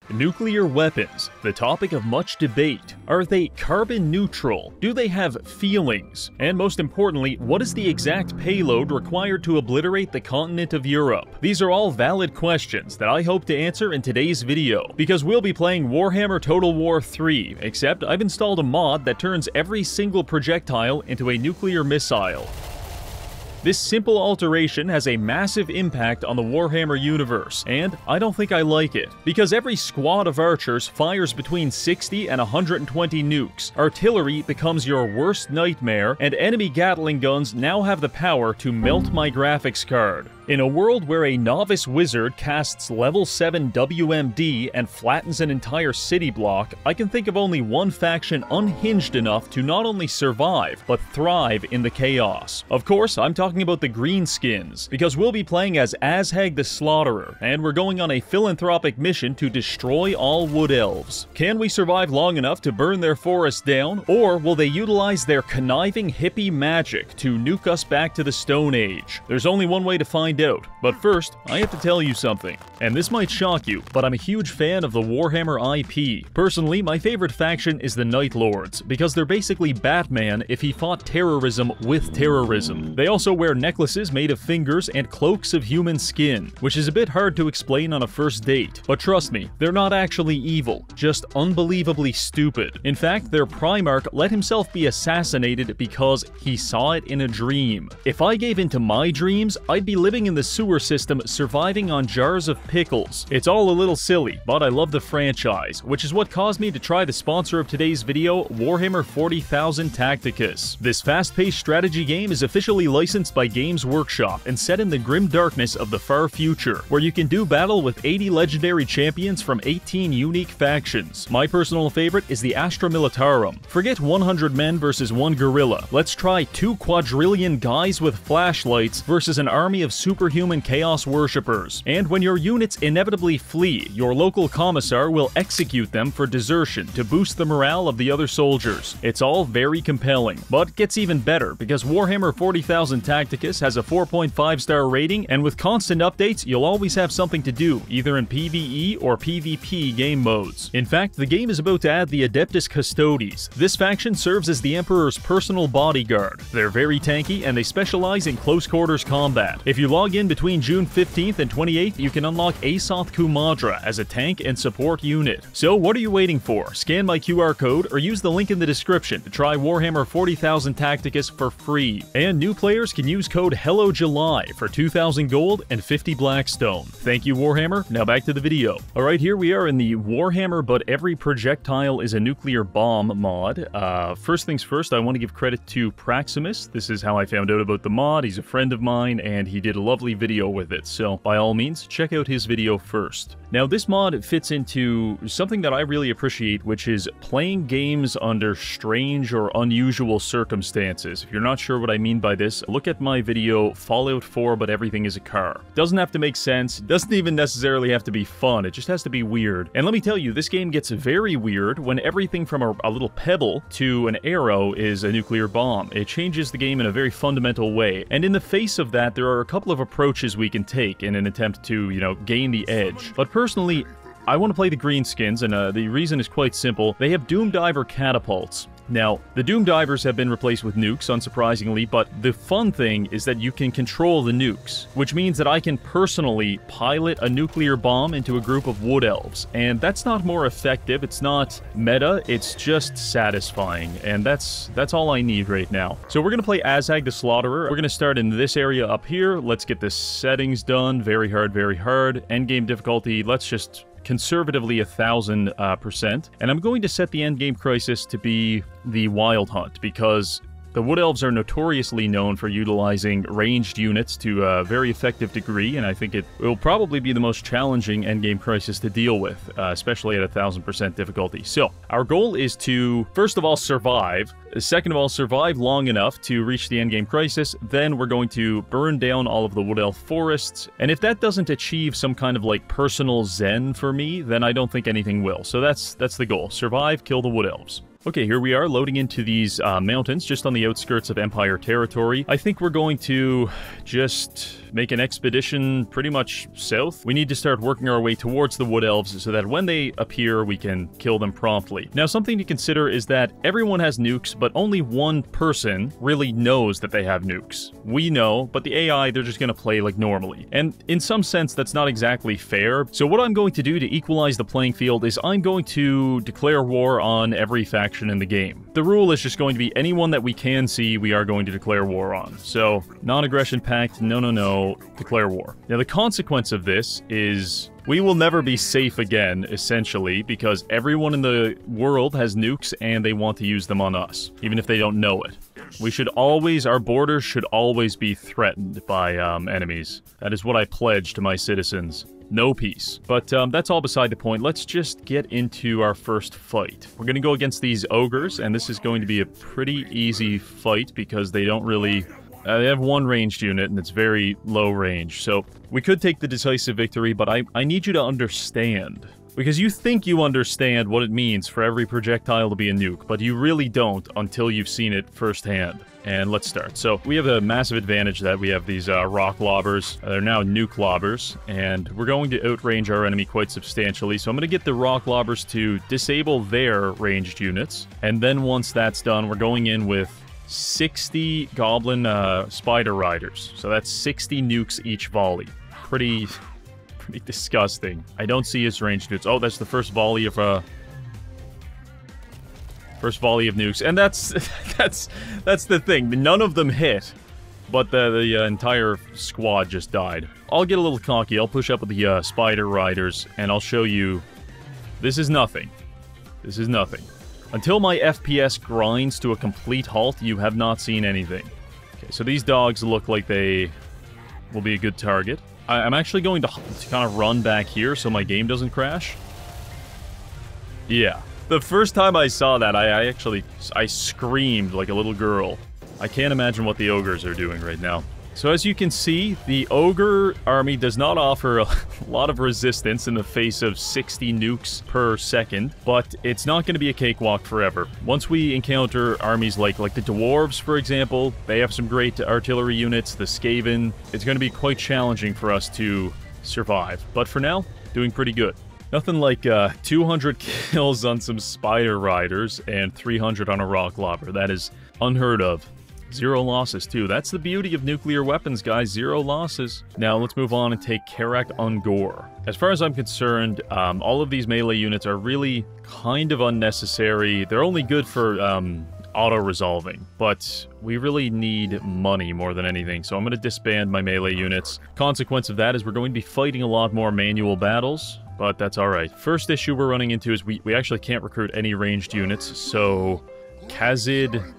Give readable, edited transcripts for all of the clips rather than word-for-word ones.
Nuclear weapons, the topic of much debate. Are they carbon neutral? Do they have feelings? And most importantly, what is the exact payload required to obliterate the continent of Europe? These are all valid questions that I hope to answer in today's video, because we'll be playing Warhammer Total War 3, except I've installed a mod that turns every single projectile into a nuclear missile. This simple alteration has a massive impact on the Warhammer universe, and I don't think I like it. Because every squad of archers fires between 60 and 120 nukes, artillery becomes your worst nightmare, and enemy Gatling guns now have the power to melt my graphics card. In a world where a novice wizard casts level 7 WMD and flattens an entire city block, I can think of only one faction unhinged enough to not only survive, but thrive in the chaos. Of course, I'm talking about the Greenskins, because we'll be playing as Azhag the Slaughterer, and we're going on a philanthropic mission to destroy all Wood Elves. Can we survive long enough to burn their forest down, or will they utilize their conniving hippie magic to nuke us back to the Stone Age? There's only one way to find out, but first, I have to tell you something. And this might shock you, but I'm a huge fan of the Warhammer IP. Personally, my favorite faction is the Night Lords, because they're basically Batman if he fought terrorism with terrorism. They also wear necklaces made of fingers and cloaks of human skin, which is a bit hard to explain on a first date. But trust me, they're not actually evil, just unbelievably stupid. In fact, their Primarch let himself be assassinated because he saw it in a dream. If I gave into my dreams, I'd be living in the sewer system surviving on jars of pickles. It's all a little silly, but I love the franchise, which is what caused me to try the sponsor of today's video, Warhammer 40,000 Tacticus. This fast-paced strategy game is officially licensed by Games Workshop and set in the grim darkness of the far future, where you can do battle with 80 legendary champions from 18 unique factions. My personal favorite is the Astra Militarum. Forget 100 men versus 1 gorilla. Let's try 2 quadrillion guys with flashlights versus an army of superhuman chaos worshippers. And when your units inevitably flee, your local commissar will execute them for desertion to boost the morale of the other soldiers. It's all very compelling, but gets even better because Warhammer 40,000 Tacticus has a 4.5-star rating, and with constant updates, you'll always have something to do, either in PvE or PvP game modes. In fact, the game is about to add the Adeptus Custodes. This faction serves as the Emperor's personal bodyguard. They're very tanky, and they specialize in close quarters combat. If you log in between June 15th and 28th, you can unlock Asoth Kumadra as a tank and support unit. So what are you waiting for? Scan my QR code or use the link in the description to try Warhammer 40,000 Tacticus for free. And new players can use code HELLOJULY for 2,000 gold and 50 Blackstone. Thank you, Warhammer. Now back to the video. Alright, here we are in the Warhammer But Every Projectile is a Nuclear Bomb mod. First things first, I want to give credit to Praximus. This is how I found out about the mod. He's a friend of mine, and he did a lovely video with it, so by all means, check out his video first. Now, this mod fits into something that I really appreciate, which is playing games under strange or unusual circumstances. If you're not sure what I mean by this, look at my video, Fallout 4 But Everything is a Car. Doesn't have to make sense, doesn't even necessarily have to be fun, it just has to be weird. And let me tell you, this game gets very weird when everything from a little pebble to an arrow is a nuclear bomb. It changes the game in a very fundamental way, and in the face of that, there are a couple of approaches we can take in an attempt to, gain the edge. But personally, I want to play the Greenskins, and the reason is quite simple. They have Doom Diver catapults. Now, the Doom Divers have been replaced with nukes, unsurprisingly, but the fun thing is that you can control the nukes, which means that I can personally pilot a nuclear bomb into a group of Wood Elves, and that's not more effective, it's not meta, it's just satisfying, and that's all I need right now. So we're going to play Azhag the Slaughterer. We're going to start in this area up here. Let's get the settings done. Very hard, very hard. Endgame difficulty, let's just conservatively 1000%. And I'm going to set the endgame crisis to be the Wild Hunt, because the Wood Elves are notoriously known for utilizing ranged units to a very effective degree, and I think it will probably be the most challenging endgame crisis to deal with, especially at 1000% difficulty. So, our goal is to, first of all, survive. Second of all, survive long enough to reach the endgame crisis. Then we're going to burn down all of the Wood Elf forests, and if that doesn't achieve some kind of personal zen for me, then I don't think anything will. So that's the goal. Survive, kill the Wood Elves. Okay, here we are loading into these mountains just on the outskirts of Empire territory. I think we're going to just make an expedition pretty much south. We need to start working our way towards the Wood Elves so that when they appear, we can kill them promptly. Now, something to consider is that everyone has nukes, but only one person really knows that they have nukes. We know, but the AI, they're just going to play like normally. And in some sense, that's not exactly fair. So what I'm going to do to equalize the playing field is I'm going to declare war on every faction in the game. The rule is just going to be anyone that we can see, we are going to declare war on. So, non-aggression pact, no, declare war. Now, the consequence of this is we will never be safe again, essentially, because everyone in the world has nukes and they want to use them on us, even if they don't know it. We should always, our borders should always be threatened by enemies. That is what I pledge to my citizens. No peace. But that's all beside the point. Let's just get into our first fight. We're going to go against these ogres, and this is going to be a pretty easy fight because they don't really... they have one ranged unit, and it's very low range. So we could take the decisive victory, but I need you to understand. Because you think you understand what it means for every projectile to be a nuke, but you really don't until you've seen it firsthand. And let's start. So we have a massive advantage that we have these rock lobbers. They're now nuke lobbers, and we're going to outrange our enemy quite substantially. So I'm going to get the rock lobbers to disable their ranged units. And then once that's done, we're going in with 60 goblin spider riders. So that's 60 nukes each volley. Pretty disgusting. I don't see his ranged nukes. Oh, that's the first volley of nukes, and that's the thing. None of them hit, but the entire squad just died. I'll get a little cocky. I'll push up with the spider riders, and I'll show you. This is nothing. This is nothing. Until my FPS grinds to a complete halt, you have not seen anything. Okay, so these dogs look like they will be a good target. I'm actually going to kind of run back here so my game doesn't crash. Yeah. The first time I saw that, I screamed like a little girl. I can't imagine what the ogres are doing right now. So as you can see, the ogre army does not offer a lot of resistance in the face of 60 nukes per second, but it's not going to be a cakewalk forever. Once we encounter armies like the dwarves, for example, they have some great artillery units, the Skaven, it's going to be quite challenging for us to survive. But for now, doing pretty good. Nothing like 200 kills on some spider riders and 300 on a rock lobber. That is unheard of. 0 losses, too. That's the beauty of nuclear weapons, guys. 0 losses. Now, let's move on and take Karak Ungor. As far as I'm concerned, all of these melee units are really kind of unnecessary. They're only good for auto-resolving, but we really need money more than anything, so I'm going to disband my melee units. Consequence of that is we're going to be fighting a lot more manual battles, but that's alright. First issue we're running into is we actually can't recruit any ranged units, so Kazid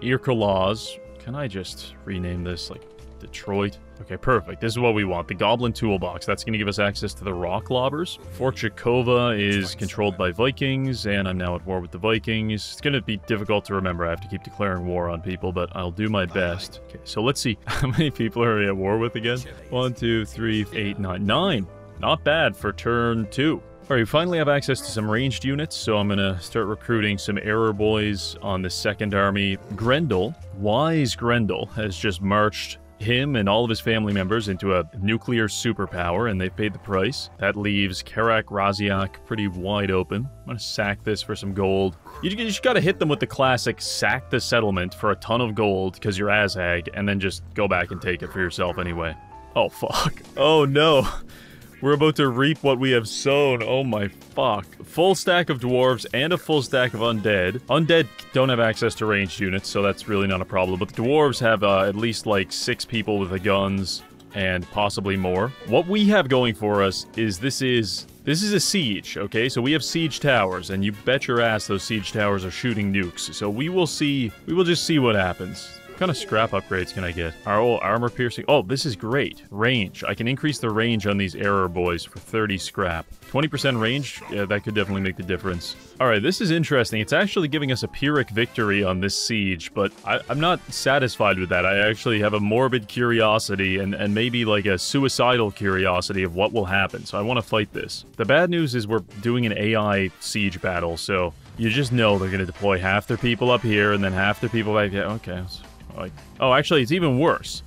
Irkolaz. Can I just rename this, like, Detroit? Okay, perfect. This is what we want. The Goblin Toolbox. That's going to give us access to the Rock Lobbers. Fort Chakova is controlled by Vikings, and I'm now at war with the Vikings. It's going to be difficult to remember. I have to keep declaring war on people, but I'll do my best. Okay, so let's see. How many people are we at war with again? 1, 2, 3, 8, 9. 9! Not bad for turn 2. Alright, we finally have access to some ranged units, so I'm gonna start recruiting some Error Boys on the second army. Grendel, wise Grendel, has just marched him and all of his family members into a nuclear superpower, and they've paid the price. That leaves Karak Raziak pretty wide open. I'm gonna sack this for some gold. You just gotta hit them with the classic sack the settlement for a ton of gold, because you're Azhag, and then just go back and take it for yourself anyway. Oh, fuck. Oh, no. We're about to reap what we have sown. Oh my fuck. Full stack of dwarves and a full stack of undead. Undead don't have access to ranged units, so that's really not a problem. But the dwarves have at least like 6 people with the guns and possibly more. What we have going for us is this is a siege, okay? So we have siege towers, and you bet your ass those siege towers are shooting nukes. So we will just see what happens. What kind of scrap upgrades can I get? Oh, armor piercing. Oh, this is great. Range. I can increase the range on these Error Boys for 30 scrap. 20% range? Yeah, that could definitely make the difference. Alright, this is interesting. It's actually giving us a Pyrrhic victory on this siege, but I'm not satisfied with that. I actually have a morbid curiosity and maybe like a suicidal curiosity of what will happen, so I want to fight this. The bad news is we're doing an AI siege battle, so you just know they're going to deploy half their people up here and then half their people back here. Okay. Like, oh, actually, it's even worse.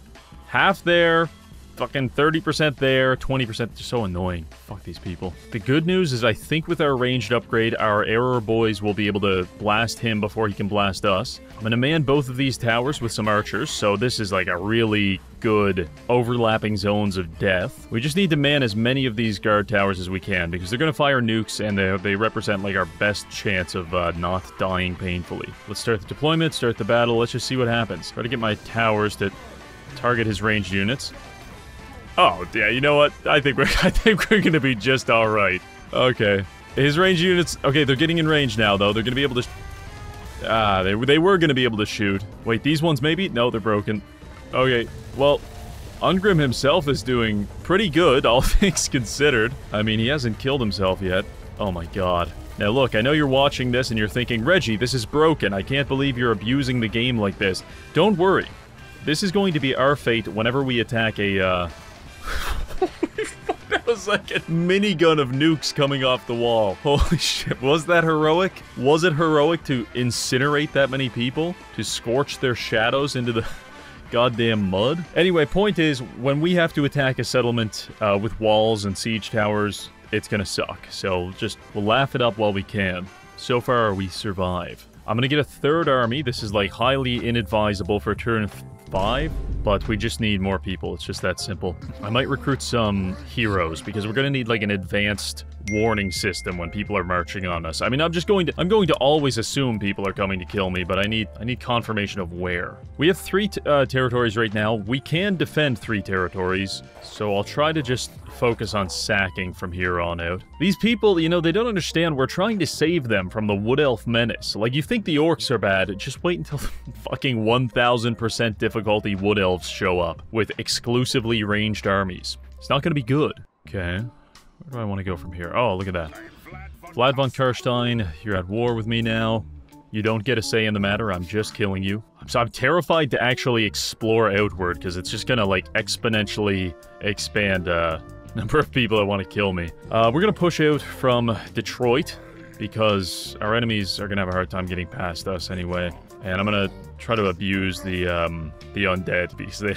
Half there, fucking 30% there, 20%. They're so annoying. Fuck these people. The good news is I think with our ranged upgrade, our error boys will be able to blast him before he can blast us. I'm gonna man both of these towers with some archers, so this is like a really good overlapping zones of death. We just need to man as many of these guard towers as we can, because they're gonna fire nukes, and they represent like our best chance of not dying painfully. Let's start the deployment, start the battle, let's just see what happens. Try to get my towers to target his ranged units. Oh, yeah, you know what? I think we're gonna be just alright. Okay. His ranged units... Okay, they're getting in range now, though. They're gonna be able to... they were gonna be able to shoot. Wait, these ones maybe? No, they're broken. Okay, well... Ungrim himself is doing pretty good, all things considered. I mean, he hasn't killed himself yet. Oh my god. Now look, I know you're watching this and you're thinking, Reggie, this is broken. I can't believe you're abusing the game like this. Don't worry. This is going to be our fate whenever we attack a, That was like a minigun of nukes coming off the wall. Holy shit, was that heroic? Was it heroic to incinerate that many people? To scorch their shadows into the goddamn mud? Anyway, point is, when we have to attack a settlement with walls and siege towers, it's gonna suck. So just, we'll laugh it up while we can. So far, we survive. I'm gonna get a third army. This is like highly inadvisable for turn 5, but we just need more people. It's just that simple. I might recruit some heroes because we're gonna need like an advanced warning system when people are marching on us. I mean, I'm going to always assume people are coming to kill me, but I need confirmation of where. We have 3 territories right now. We can defend 3 territories, so I'll try to just focus on sacking from here on out. These people, you know, they don't understand we're trying to save them from the Wood Elf menace. Like, you think the orcs are bad, just wait until the fucking 1000% difficulty Wood Elves show up with exclusively ranged armies. It's not gonna be good. Okay. Where do I want to go from here? Oh, look at that. Vlad von Karstein, you're at war with me now. You don't get a say in the matter, I'm just killing you. So I'm terrified to actually explore outward, because it's just gonna, like, exponentially expand number of people that want to kill me. We're gonna push out from Detroit, because our enemies are gonna have a hard time getting past us anyway. And I'm gonna try to abuse the undead, because they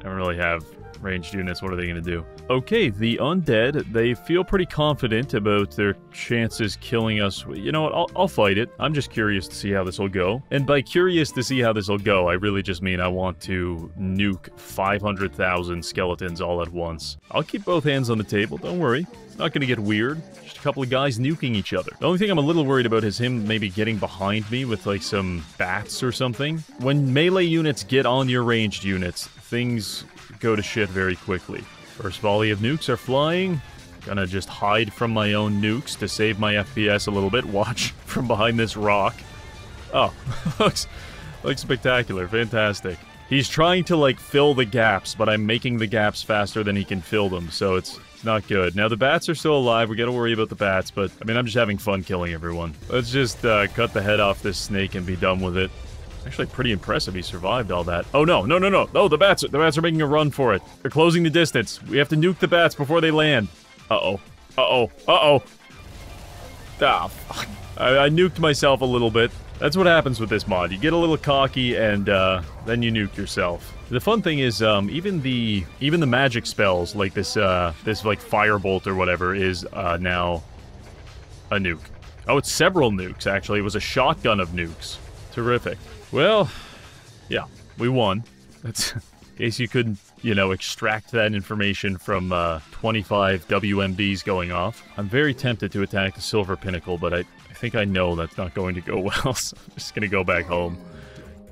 don't really have ranged units. What are they gonna do? Okay, the undead, they feel pretty confident about their chances killing us. You know what, I'll fight it. I'm just curious to see how this will go. And by curious to see how this will go, I really just mean I want to nuke 500,000 skeletons all at once. I'll keep both hands on the table, don't worry. It's not gonna get weird. Just a couple of guys nuking each other. The only thing I'm a little worried about is him maybe getting behind me with like some bats or something. When melee units get on your ranged units, things go to shit very quickly. First volley of nukes are flying. Gonna just hide from my own nukes to save my FPS a little bit. Watch from behind this rock. Oh, looks spectacular. Fantastic. He's trying to, like, fill the gaps, but I'm making the gaps faster than he can fill them, so it's not good. Now, the bats are still alive. We gotta worry about the bats, but, I mean, I'm just having fun killing everyone. Let's just cut the head off this snake and be done with it. Actually, pretty impressive he survived all that. Oh, no, no, no, no. No, the bats are making a run for it. They're closing the distance. We have to nuke the bats before they land. Uh-oh. Uh-oh. Uh-oh. Ah, fuck. I nuked myself a little bit. That's what happens with this mod. You get a little cocky, and then you nuke yourself. The fun thing is, even the magic spells, like this like firebolt or whatever, is now a nuke. Oh, it's several nukes, actually. It was a shotgun of nukes. Terrific. Well, yeah, we won. That's, in case you couldn't, you know, extract that information from 25 WMDs going off. I'm very tempted to attack the Silver Pinnacle, but I think I know that's not going to go well, so I'm just gonna go back home.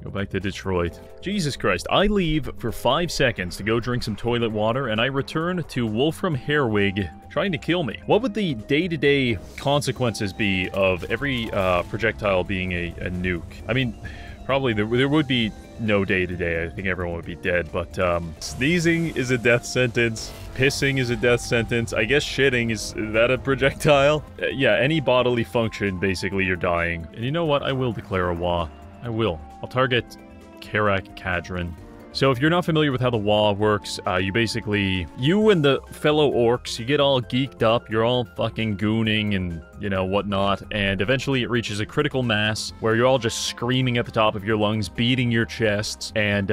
Go back to Detroit. Jesus Christ, I leave for 5 seconds to go drink some toilet water, and I return to Wolfram Hairwig trying to kill me. What would the day-to-day consequences be of every projectile being a nuke? I mean, probably there would be no day-to-day. I think everyone would be dead, but sneezing is a death sentence. Pissing is a death sentence. I guess shitting is that a projectile? Yeah, any bodily function, basically, you're dying. And you know what? I will declare a war. I will. I'll target Karak Kadrin. So if you're not familiar with how the wall works, you and the fellow orcs, you get all geeked up, you're all fucking gooning and, you know, whatnot, and eventually it reaches a critical mass where you're all just screaming at the top of your lungs, beating your chests, and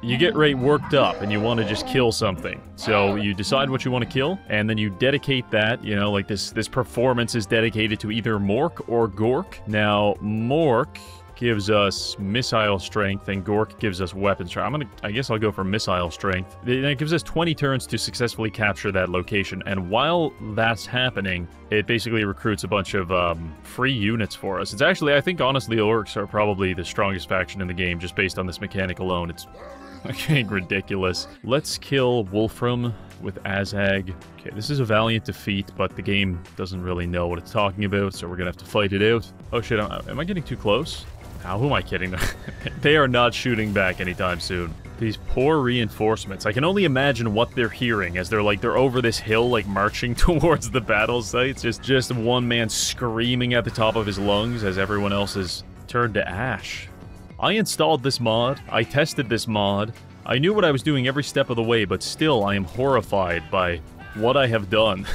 you get right worked up and you want to just kill something. So you decide what you want to kill, and then you dedicate that, you know, like this performance is dedicated to either Mork or Gork. Now, Mork gives us missile strength, and Gork gives us weapon strength. I guess I'll go for missile strength. It gives us 20 turns to successfully capture that location, and while that's happening, it basically recruits a bunch of free units for us. It's actually, I think honestly, the orcs are probably the strongest faction in the game, just based on this mechanic alone. It's getting ridiculous. Let's kill Wolfram with Azhag. Okay, this is a valiant defeat, but the game doesn't really know what it's talking about, so we're gonna have to fight it out. Oh shit, am I getting too close? How who am I kidding? They are not shooting back anytime soon. These poor reinforcements. I can only imagine what they're hearing as they're over this hill, like marching towards the battle sites. Just one man screaming at the top of his lungs as everyone else is turned to ash. I installed this mod. I tested this mod. I knew what I was doing every step of the way, but still I am horrified by what I have done.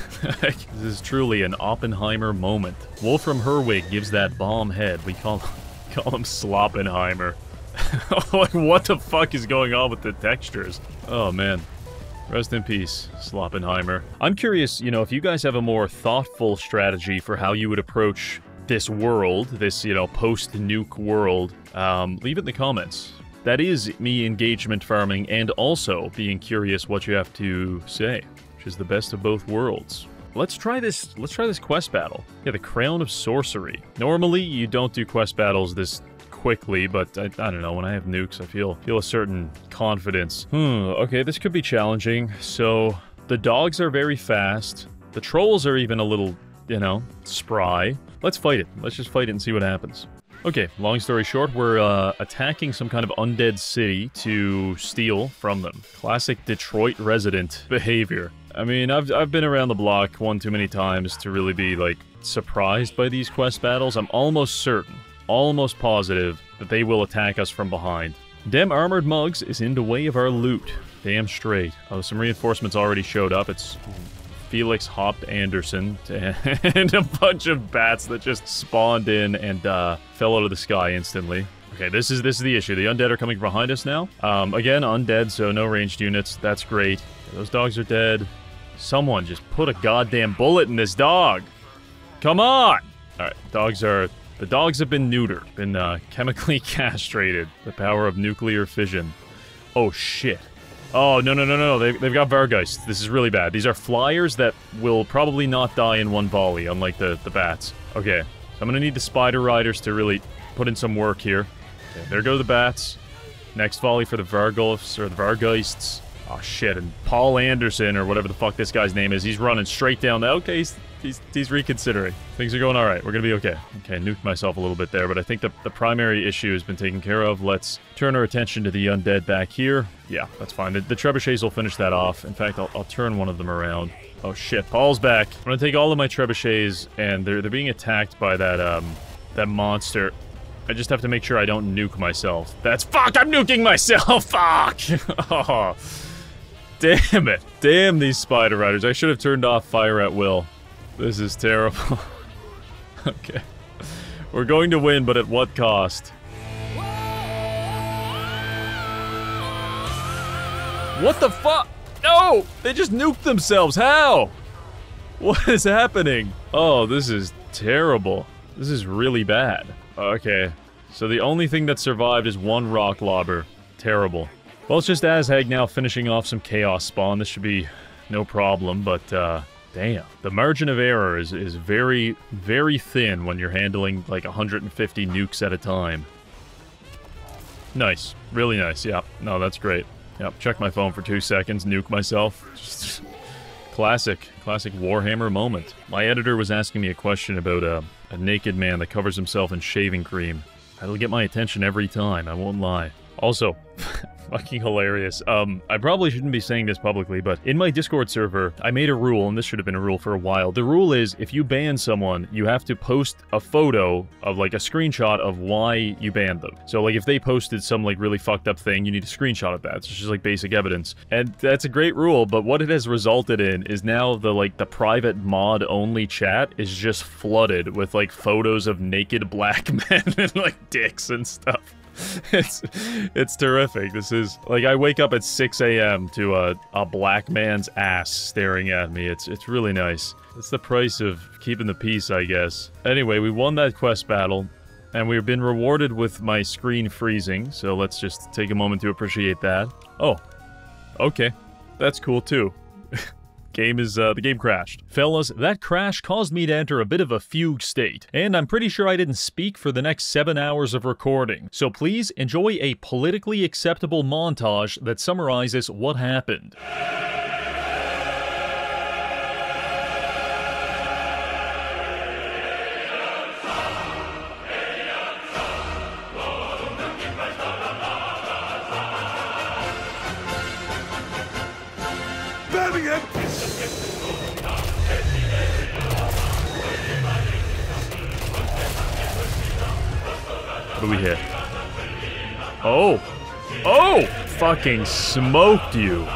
This is truly an Oppenheimer moment. Wolfram Herwig gives that bomb head. We call him Sloppenheimer. Like, what the fuck is going on with the textures? Oh, man. Rest in peace, Sloppenheimer. I'm curious, you know, if you guys have a more thoughtful strategy for how you would approach this world, this, you know, post-nuke world, leave it in the comments. That is me engagement farming and also being curious what you have to say, which is the best of both worlds. Let's try this quest battle. Yeah, the Crown of Sorcery. Normally, you don't do quest battles this quickly, but I don't know, when I have nukes, I feel a certain confidence. Okay, this could be challenging. So, the dogs are very fast. The trolls are even a little, you know, spry. Let's fight it. Let's just fight it and see what happens. Okay, long story short, we're attacking some kind of undead city to steal from them. Classic Detroit resident behavior. I mean, I've been around the block one too many times to really be, like, surprised by these quest battles. I'm almost certain, almost positive, that they will attack us from behind. Dem Armored Mugs is in the way of our loot. Damn straight. Oh, some reinforcements already showed up. It's Felix Hopped Anderson and a bunch of bats that just spawned in and fell out of the sky instantly. Okay, this is the issue. The undead are coming behind us now. Again, undead, so no ranged units. That's great. Those dogs are dead. Someone just put a goddamn bullet in this dog. Come on! Alright, the dogs have been neutered, been chemically castrated. The power of nuclear fission. Oh shit. Oh, no. They've got Vargeist. This is really bad. These are flyers that will probably not die in one volley, unlike the bats. Okay, so I'm gonna need the Spider Riders to really put in some work here. Okay, there go the bats. Next volley for the Vargulfs, or the Vargeists. Oh shit, and Paul Anderson, or whatever the fuck this guy's name is, he's running straight down the... Okay, he's reconsidering. Things are going alright, we're gonna be okay. Okay, nuked myself a little bit there, but I think the primary issue has been taken care of. Let's turn our attention to the undead back here. Yeah, that's fine. The trebuchets will finish that off. In fact, I'll turn one of them around. Oh shit, Paul's back. I'm gonna take all of my trebuchets, and they're being attacked by that monster. I just have to make sure I don't nuke myself. Fuck, I'm nuking myself! Fuck! Oh. Damn it. Damn these Spider Riders. I should have turned off fire at will. This is terrible. Okay. We're going to win, but at what cost? What the fuck? No! They just nuked themselves. How? What is happening? Oh, this is terrible. This is really bad. Okay. So the only thing that survived is one rock lobber. Terrible. Well, it's just Azhag now finishing off some chaos spawn. This should be no problem, but, damn. The margin of error is very, very thin when you're handling, like, 150 nukes at a time. Nice. Really nice, yeah. No, that's great. Yep, check my phone for 2 seconds, nuke myself. Just classic Warhammer moment. My editor was asking me a question about a naked man that covers himself in shaving cream. That'll get my attention every time, I won't lie. Also, Fucking hilarious. I probably shouldn't be saying this publicly, but in my Discord server, I made a rule, and this should have been a rule for a while. The rule is, if you ban someone, you have to post a photo of, like, a screenshot of why you banned them. So, like, if they posted some, like, really fucked up thing, you need a screenshot of that. It's just, like, basic evidence. And that's a great rule, but what it has resulted in is now the private mod-only chat is just flooded with, like, photos of naked black men and, like, dicks and stuff. It's terrific. This is, like, I wake up at 6 a.m. to a black man's ass staring at me. It's really nice. It's the price of keeping the peace, I guess. Anyway, we won that quest battle, and we've been rewarded with my screen freezing, so let's just take a moment to appreciate that. Oh, okay. That's cool, too. The game crashed. Fellas, that crash caused me to enter a bit of a fugue state, and I'm pretty sure I didn't speak for the next 7 hours of recording, so please enjoy a politically acceptable montage that summarizes what happened. What do we hit? Oh! Oh! Fucking smoked you!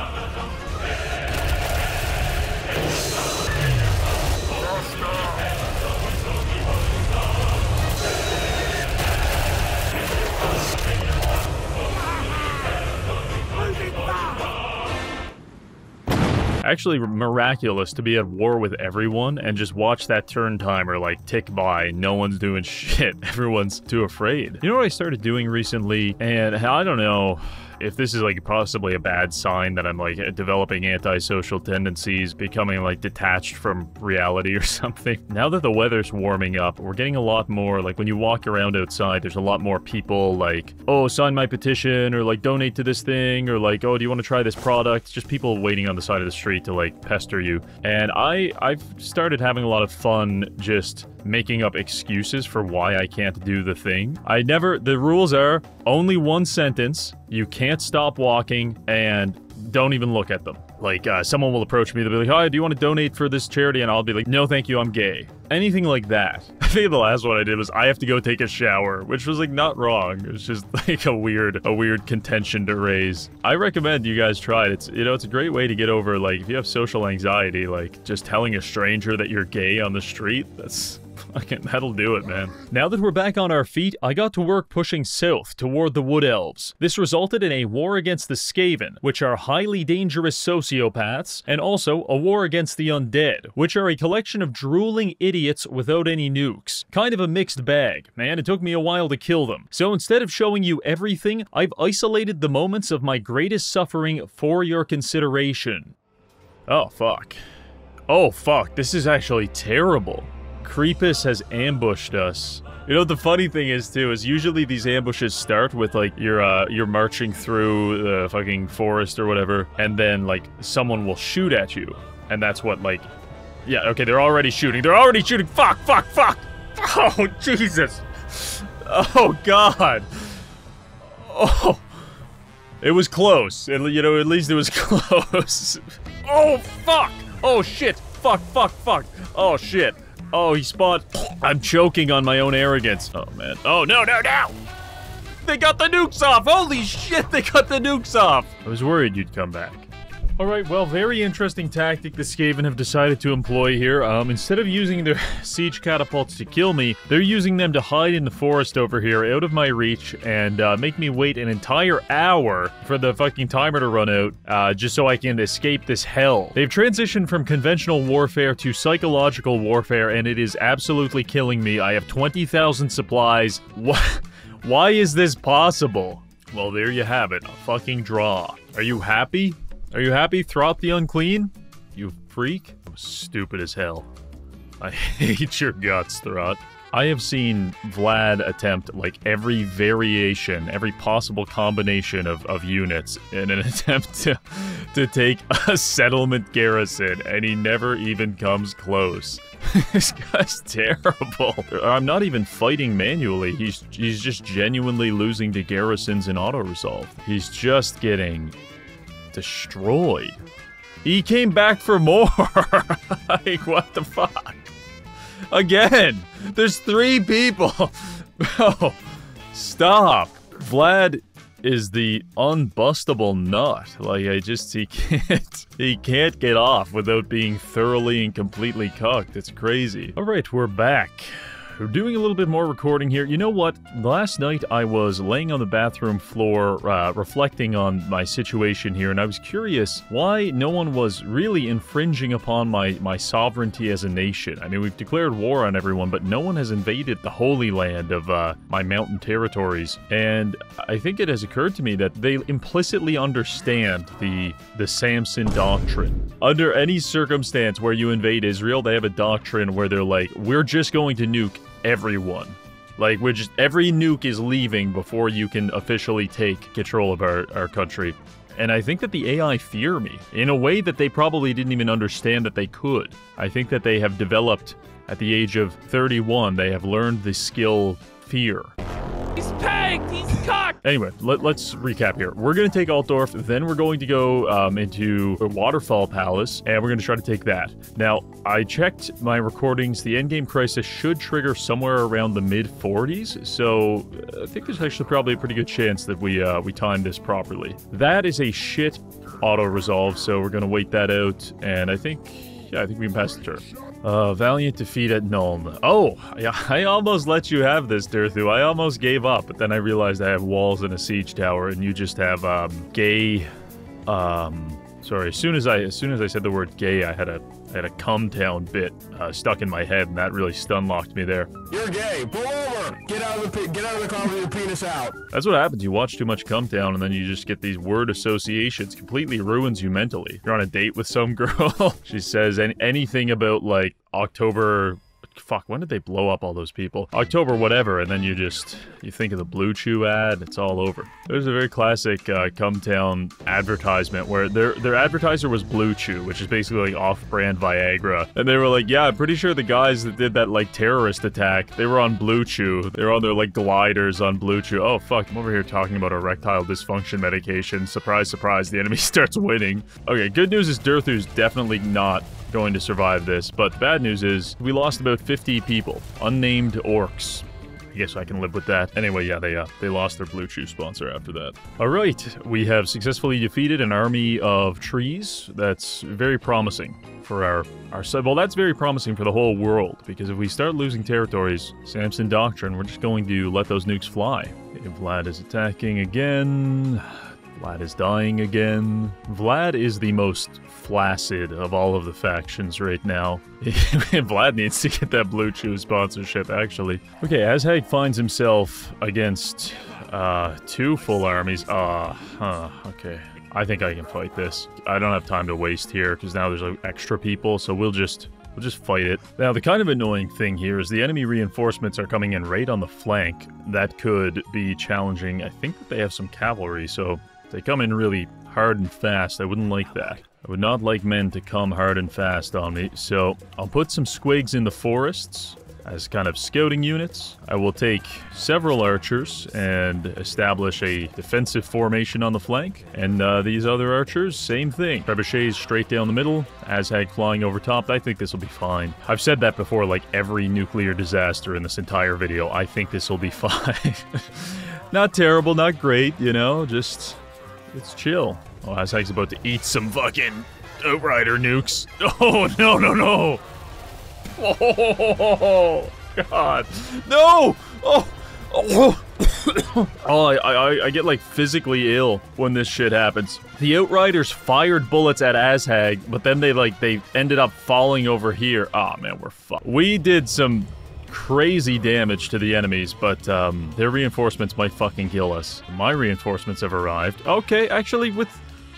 Actually miraculous to be at war with everyone and just watch that turn timer, like, tick by. No one's doing shit. Everyone's too afraid. You know what I started doing recently? And I don't know if this is, like, possibly a bad sign that I'm, like, developing antisocial tendencies, becoming, like, detached from reality or something. Now that the weather's warming up, we're getting a lot more, like, when you walk around outside, there's a lot more people, like, oh, sign my petition, or, like, donate to this thing, or, like, oh, do you want to try this product? Just people waiting on the side of the street to, like, pester you. And I've started having a lot of fun just making up excuses for why I can't do the thing. The rules are only one sentence, you can't stop walking, and don't even look at them. Like, someone will approach me, they'll be like, hi, do you want to donate for this charity? And I'll be like, no thank you, I'm gay. Anything like that. I think the last one I did was, I have to go take a shower, which was, like, not wrong. It was just, like, a weird contention to raise. I recommend you guys try it. It's, you know, it's a great way to get over, like, if you have social anxiety, like, just telling a stranger that you're gay on the street, that'll do it, man. Now that we're back on our feet, I got to work pushing south toward the Wood Elves. This resulted in a war against the Skaven, which are highly dangerous sociopaths, and also a war against the Undead, which are a collection of drooling idiots without any nukes. Kind of a mixed bag, man. It took me a while to kill them. So instead of showing you everything, I've isolated the moments of my greatest suffering for your consideration. Oh, fuck. Oh, fuck. This is actually terrible. Creepus has ambushed us. You know, the funny thing is, too, is usually these ambushes start with, like, you're marching through the fucking forest or whatever, and then, like, someone will shoot at you. And that's what, like... Yeah, okay, they're already shooting. They're already shooting! Fuck, fuck, fuck! Oh, Jesus! Oh, God! Oh! It was close. You know, at least it was close. Oh, fuck! Oh, shit! Fuck, fuck, fuck! Oh, shit! Oh, he spawned. I'm choking on my own arrogance. Oh, man. Oh, no, no, no! They got the nukes off! Holy shit, they got the nukes off! I was worried you'd come back. Alright, well, very interesting tactic the Skaven have decided to employ here. Instead of using their siege catapults to kill me, they're using them to hide in the forest over here, out of my reach, and make me wait an entire hour for the fucking timer to run out, just so I can escape this hell. They've transitioned from conventional warfare to psychological warfare, and it is absolutely killing me. I have 20,000 supplies. Why is this possible? Well, there you have it. A fucking draw. Are you happy? Are you happy, Throt the Unclean? You freak? Stupid as hell. I hate your guts, Throt. I have seen Vlad attempt, like, every variation, every possible combination of units in an attempt to take a settlement garrison, and he never even comes close. This guy's terrible. I'm not even fighting manually. He's just genuinely losing to garrisons in auto-resolve. He's just getting destroyed. He came back for more. Like, what the fuck? Again, there's 3 people. Bro, stop. Vlad is the unbustable nut. Like, he can't get off without being thoroughly and completely cucked. It's crazy. All right, we're back. We're doing a little bit more recording here. You know what? Last night I was laying on the bathroom floor, reflecting on my situation here, and I was curious why no one was really infringing upon my sovereignty as a nation. I mean, we've declared war on everyone, but no one has invaded the holy land of my mountain territories. And I think it has occurred to me that they implicitly understand the Samson doctrine. Under any circumstance where you invade Israel, they have a doctrine where they're like, we're just going to nuke everyone. Like, every nuke is leaving before you can officially take control of our country. And I think that the AI fear me in a way that they probably didn't even understand that they could. I think that they have developed, at the age of 31, they have learned the skill fear. He's pegged! He's cocked! Anyway, let's recap here. We're going to take Altdorf, then we're going to go into a Waterfall Palace, and we're going to try to take that. Now, I checked my recordings. The endgame crisis should trigger somewhere around the mid-40s, so I think there's actually probably a pretty good chance that we timed this properly. That is a shit auto-resolve, so we're going to wait that out, and I think we can pass the turn. Valiant defeat at Nuln. Oh, yeah, I almost let you have this, Durthu. I almost gave up, but then I realized I have walls and a siege tower, and you just have, gay, sorry, as soon as I said the word gay, I had a Cumtown bit stuck in my head, and that really stun-locked me there. You're gay. Pull over. Get out of the car with your penis out. That's what happens. You watch too much Cumtown, and then you just get these word associations. Completely ruins you mentally. You're on a date with some girl. She says anything about, like, October... Fuck, when did they blow up all those people? October whatever, and then you think of the Blue Chew ad, it's all over. There's a very classic Cumtown advertisement where their advertiser was Blue Chew, which is basically like off-brand Viagra. And they were like, yeah, I'm pretty sure the guys that did that, like, terrorist attack, they were on Blue Chew. They were on their, like, gliders on Blue Chew. Oh, fuck, I'm over here talking about erectile dysfunction medication. Surprise, surprise, the enemy starts winning. Okay, good news is Durthu's definitely not going to survive this, but the bad news is we lost about 50 people. Unnamed orcs. I guess I can live with that. Anyway, yeah, they lost their Blue Chew sponsor after that. Alright, we have successfully defeated an army of trees. That's very promising for our side. Well, that's very promising for the whole world, because if we start losing territories, Samson Doctrine, we're just going to let those nukes fly. If Vlad is attacking again... Vlad is dying again. Vlad is the most flaccid of all of the factions right now. Vlad needs to get that Blue Chew sponsorship, actually. Okay, Azhag finds himself against 2 full armies. Okay. I think I can fight this. I don't have time to waste here, because now there's, like, extra people, so we'll just fight it. Now, the kind of annoying thing here is the enemy reinforcements are coming in right on the flank. That could be challenging. I think that they have some cavalry, so... they come in really hard and fast. I wouldn't like that. I would not like men to come hard and fast on me, so I'll put some squigs in the forests as kind of scouting units. I will take several archers and establish a defensive formation on the flank, and these other archers, same thing. Trebuchets straight down the middle, Azhag flying over top. I think this will be fine. I've said that before, like every nuclear disaster in this entire video. I think this will be fine. Not terrible, not great, you know, just... it's chill. Oh, Azhag's about to eat some fucking Outrider nukes. Oh, no, no, no. Oh, God. No! Oh! Oh! Oh, I get, like, physically ill when this shit happens. The Outriders fired bullets at Azhag, but then they ended up falling over here. Oh, man, we're fucked. We did some crazy damage to the enemies, but their reinforcements might fucking kill us. My reinforcements have arrived. Okay, actually, with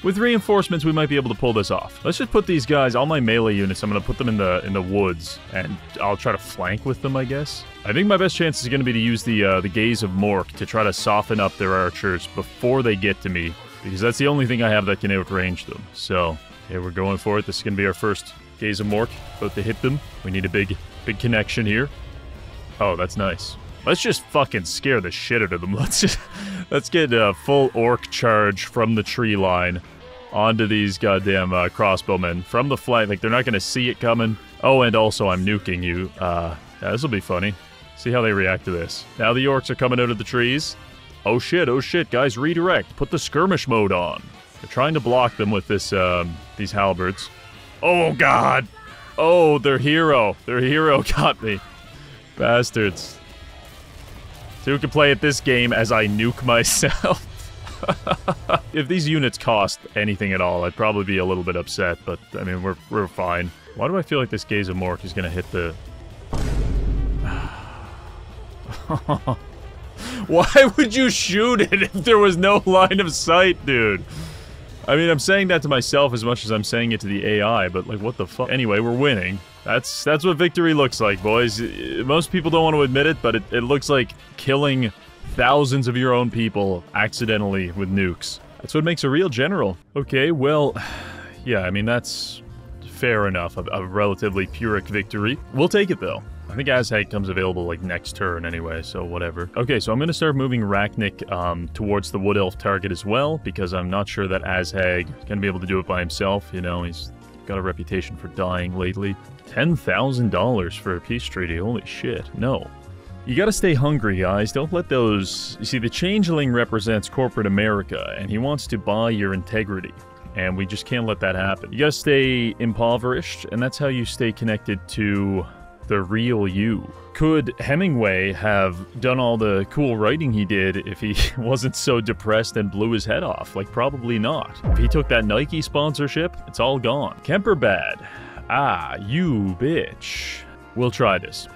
With reinforcements, we might be able to pull this off. Let's just put these guys, all my melee units, I'm going to put them in the woods, and I'll try to flank with them, I guess. I think my best chance is going to be to use the Gaze of Mork to try to soften up their archers before they get to me, because that's the only thing I have that can outrange them. So, okay, we're going for it. This is going to be our first Gaze of Mork. About to hit them. We need a big connection here. Oh, that's nice. Let's just fucking scare the shit out of them. Let's get a full orc charge from the tree line onto these goddamn crossbowmen from the flank. Like, they're not gonna see it coming. Oh, and also I'm nuking you. Yeah, this will be funny. See how they react to this. Now the orcs are coming out of the trees. Oh shit, guys, redirect. Put the skirmish mode on. They're trying to block them with this, these halberds. Oh, God! Oh, their hero got me. Bastards. So who can play at this game as I nuke myself? If these units cost anything at all, I'd probably be a little bit upset, but, I mean, we're fine. Why do I feel like this Gaze of Mork is gonna hit the... Why would you shoot it if there was no line of sight, dude? I mean, I'm saying that to myself as much as I'm saying it to the AI, but, like, what the fuck? Anyway, we're winning. That's what victory looks like, boys. Most people don't want to admit it, but it looks like killing thousands of your own people accidentally with nukes. That's what makes a real general. Okay, well, yeah, I mean, that's fair enough. A relatively Pyrrhic victory. We'll take it, though. I think Azhag comes available, like, next turn anyway, so whatever. Okay, so I'm gonna start moving Rachnik towards the Wood Elf target as well, because I'm not sure that Azhag is gonna be able to do it by himself. You know, he's got a reputation for dying lately. $10,000 for a peace treaty, holy shit, no. You gotta stay hungry, guys. Don't let those... You see, the Changeling represents corporate America, and he wants to buy your integrity. And we just can't let that happen. You gotta stay impoverished, and that's how you stay connected to the real you. Could Hemingway have done all the cool writing he did if he wasn't so depressed and blew his head off? Like, probably not. If he took that Nike sponsorship, it's all gone. Kemperbad. Ah, you bitch. We'll try this.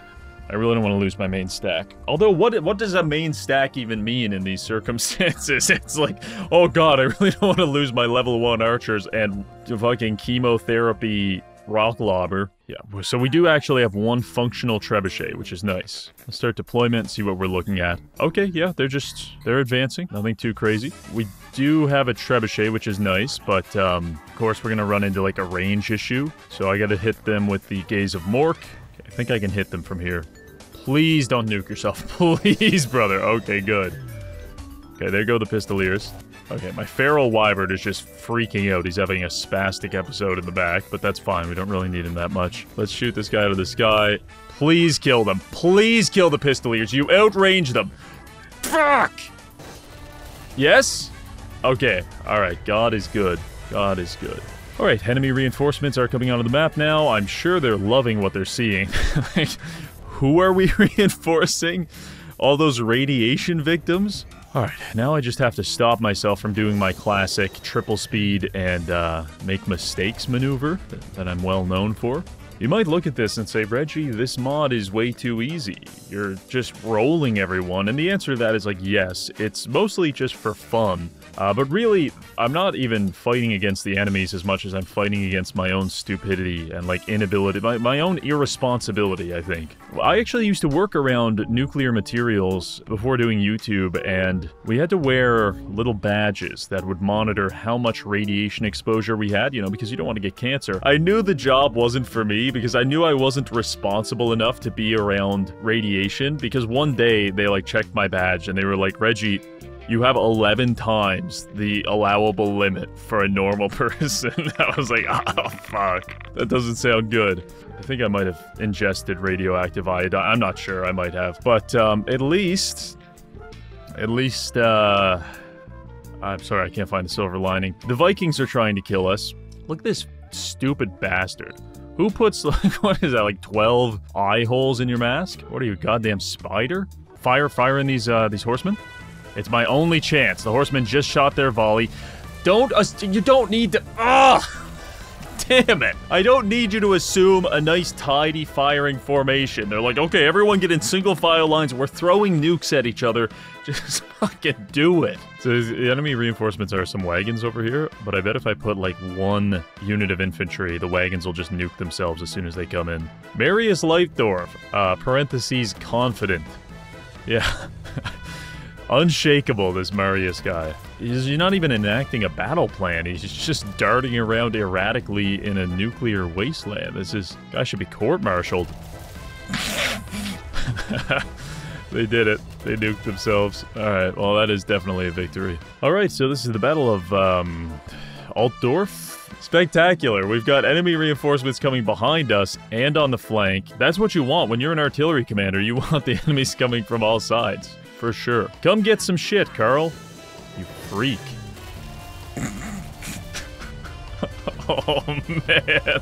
I really don't want to lose my main stack. Although, what does a main stack even mean in these circumstances? It's like, oh god, I really don't want to lose my level 1 archers and fucking chemotherapy rock lobber. Yeah, so we do actually have one functional trebuchet, which is nice. Let's start deployment and see what we're looking at. Okay, yeah, they're advancing. Nothing too crazy. We do have a trebuchet, which is nice, but of course we're gonna run into like a range issue. So I gotta hit them with the Gaze of Mork. Okay, I think I can hit them from here. Please don't nuke yourself. Please, brother. Okay, good. Okay, there go the Pistoliers. Okay, my Feral Wyvern is just freaking out. He's having a spastic episode in the back, but that's fine. We don't really need him that much. Let's shoot this guy out of the sky. Please kill them. Please kill the Pistoliers. You outrange them. Fuck! Yes? Okay, alright. God is good. God is good. Alright, enemy reinforcements are coming onto the map now. I'm sure they're loving what they're seeing. Like, who are we reinforcing? All those radiation victims? Alright, now I just have to stop myself from doing my classic triple speed and make mistakes maneuver that I'm well known for. You might look at this and say, Reggie, this mod is way too easy. You're just rolling everyone, and the answer to that is like, yes, it's mostly just for fun. But really, I'm not even fighting against the enemies as much as I'm fighting against my own stupidity and, like, inability, my own irresponsibility, I think. I actually used to work around nuclear materials before doing YouTube, and we had to wear little badges that would monitor how much radiation exposure we had, you know, because you don't want to get cancer. I knew the job wasn't for me because I knew I wasn't responsible enough to be around radiation, because one day they, like, checked my badge and they were like, Reggie, you have 11 times the allowable limit for a normal person. I was like, oh, fuck. That doesn't sound good. I think I might have ingested radioactive iodine. I'm not sure, I might have. But, at least, I'm sorry, I can't find the silver lining. The Vikings are trying to kill us. Look at this stupid bastard. Who puts, like, what is that, like 12 eye holes in your mask? What are you, goddamn spider? Fire in these horsemen? It's my only chance. The horsemen just shot their volley. You don't need to... Ugh! Damn it. I don't need you to assume a nice, tidy firing formation. They're like, okay, everyone get in single file lines. We're throwing nukes at each other. Just fucking do it. So the enemy reinforcements are some wagons over here, but I bet if I put like one unit of infantry, the wagons will just nuke themselves as soon as they come in. Marius Leitdorf, parentheses, confident. Yeah. Unshakable, this Marius guy. He's not even enacting a battle plan. He's just darting around erratically in a nuclear wasteland. This guy should be court-martialed. They did it. They nuked themselves. Alright, well that is definitely a victory. Alright, so this is the Battle of, Altdorf? Spectacular. We've got enemy reinforcements coming behind us and on the flank. That's what you want when you're an artillery commander. You want the enemies coming from all sides. For sure. Come get some shit, Carl. You freak. Oh, man.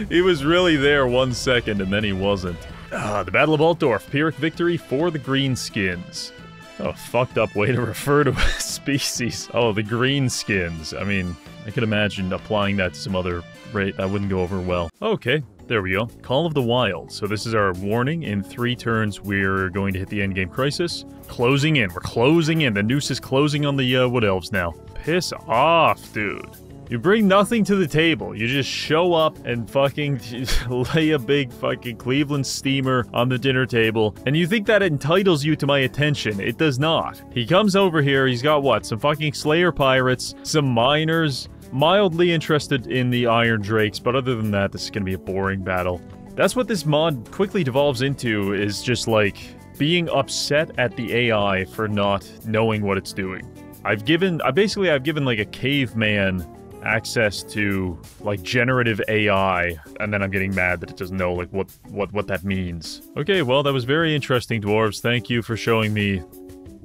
He was really there 1 second, and then he wasn't. The Battle of Altdorf. Pyrrhic victory for the Greenskins. Oh, fucked up way to refer to a species. Oh, the Greenskins. I mean, I could imagine applying that to some other rate. That wouldn't go over well. Okay. There we go. Call of the Wild. So this is our warning. In 3 turns, we're going to hit the endgame crisis. Closing in. We're closing in. The noose is closing on the Wood Elves now. Piss off, dude. You bring nothing to the table. You just show up and fucking lay a big fucking Cleveland steamer on the dinner table, and you think that entitles you to my attention. It does not. He comes over here. He's got what? Some fucking Slayer pirates, some miners, mildly interested in the Iron Drakes, but other than that, this is gonna be a boring battle. That's what this mod quickly devolves into, is just like being upset at the AI for not knowing what it's doing. I've given like a caveman access to like generative AI, and then I'm getting mad that it doesn't know like what that means. Okay, well that was very interesting, dwarves. Thank you for showing me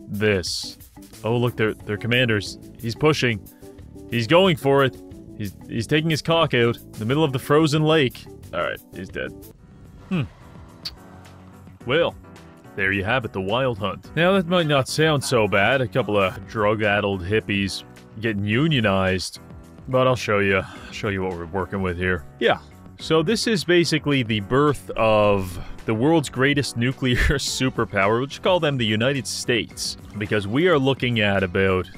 this. Oh look, they're commanders. He's pushing. He's going for it. He's taking his cock out in the middle of the frozen lake. Alright, he's dead. Well, there you have it, the Wild Hunt. Now that might not sound so bad, a couple of drug-addled hippies getting unionized, but I'll show you what we're working with here. Yeah, so this is basically the birth of the world's greatest nuclear superpower. We'll just call them the United States, because we are looking at about,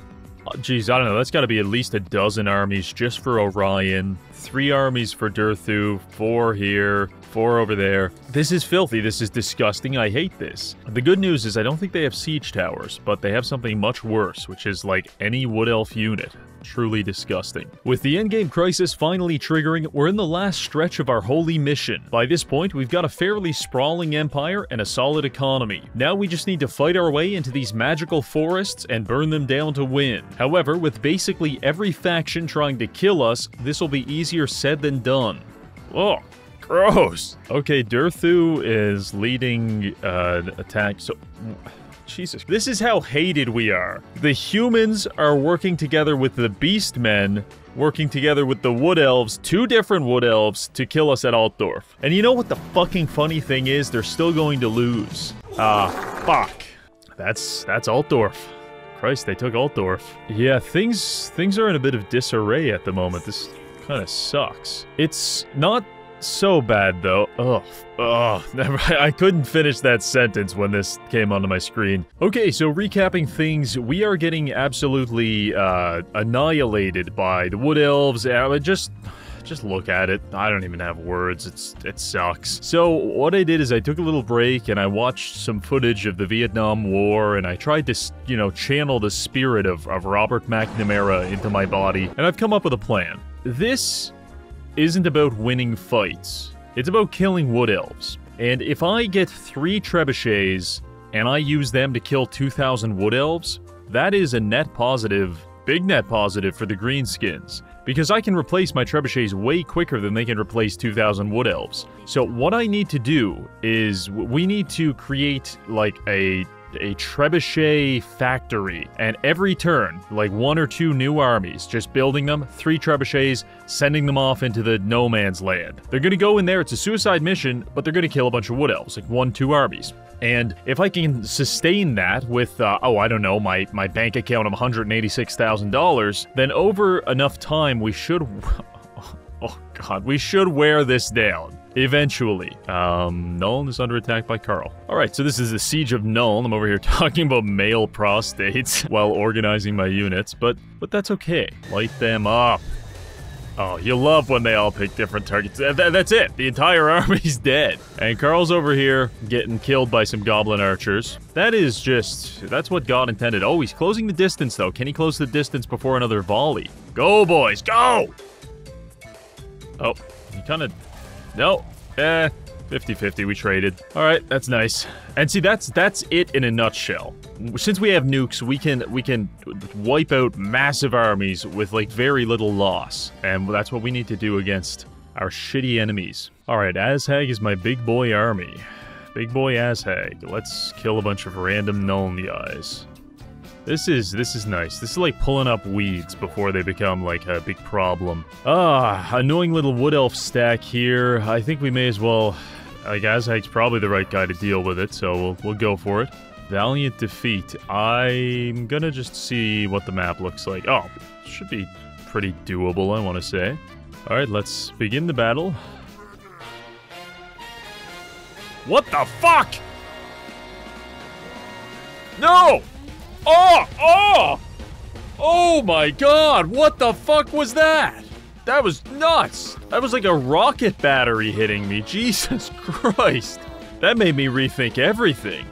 geez, I don't know, that's got to be at least a dozen armies just for Orion, 3 armies for Durthu, 4 here, 4 over there. This is filthy, this is disgusting, I hate this. The good news is I don't think they have siege towers, but they have something much worse, which is like any Wood Elf unit. Truly disgusting. With the endgame crisis finally triggering, we're in the last stretch of our holy mission. By this point, we've got a fairly sprawling empire and a solid economy. Now we just need to fight our way into these magical forests and burn them down to win. However, with basically every faction trying to kill us, this will be easier said than done. Oh, gross. Okay, Durthu is leading attack, so... Jesus. This is how hated we are. The humans are working together with the Beastmen, working together with the Wood Elves, 2 different Wood Elves, to kill us at Altdorf. And you know what the fucking funny thing is? They're still going to lose. Fuck. That's Altdorf. Christ, they took Altdorf. Yeah, things are in a bit of disarray at the moment. This kind of sucks. It's not so bad, though. Never. I couldn't finish that sentence when this came onto my screen. Okay, so recapping things, we are getting absolutely annihilated by the Wood Elves. Just look at it. I don't even have words. It sucks. So what I did is I took a little break and I watched some footage of the Vietnam War, and I tried to, you know, channel the spirit of Robert McNamara into my body, and I've come up with a plan. This isn't about winning fights. It's about killing Wood Elves. And if I get 3 trebuchets and I use them to kill 2,000 Wood Elves, that is a net positive, big net positive for the Greenskins. Because I can replace my trebuchets way quicker than they can replace 2,000 Wood Elves. So what I need to do is, we need to create like a trebuchet factory, and every turn, like 1 or 2 new armies, just building them, 3 trebuchets, sending them off into the no man's land. They're gonna go in there, it's a suicide mission, but they're gonna kill a bunch of Wood Elves, like 1, 2 armies. And if I can sustain that with, I don't know, my bank account of $186,000, then over enough time we should... Oh god, we should wear this down. Eventually. Nuln is under attack by Carl. Alright, so this is the Siege of Nuln. I'm over here talking about male prostates while organizing my units, but that's okay. Light them up. Oh, you love when they all pick different targets. That's it. The entire army's dead. And Carl's over here getting killed by some goblin archers. That's what God intended. Oh, he's closing the distance, though. Can he close the distance before another volley? Go, boys, go! Oh, he kind of... No. 50-50, we traded. Alright, that's nice. And see, that's it in a nutshell. Since we have nukes, we can wipe out massive armies with, like, very little loss. And that's what we need to do against our shitty enemies. Alright, Azhag is my big boy army. Big boy Azhag. Let's kill a bunch of random Nuln guys. This is nice. This is like pulling up weeds before they become, like, a big problem. Annoying little wood elf stack here. I think we may as well... Like, Azhag's probably the right guy to deal with it, so we'll go for it. Valiant defeat. I'm gonna just see what the map looks like. Oh, should be pretty doable, I want to say. Alright, let's begin the battle. What the fuck?! No! Oh! Oh my god, what the fuck was that? That was nuts! That was like a rocket battery hitting me, Jesus Christ. That made me rethink everything.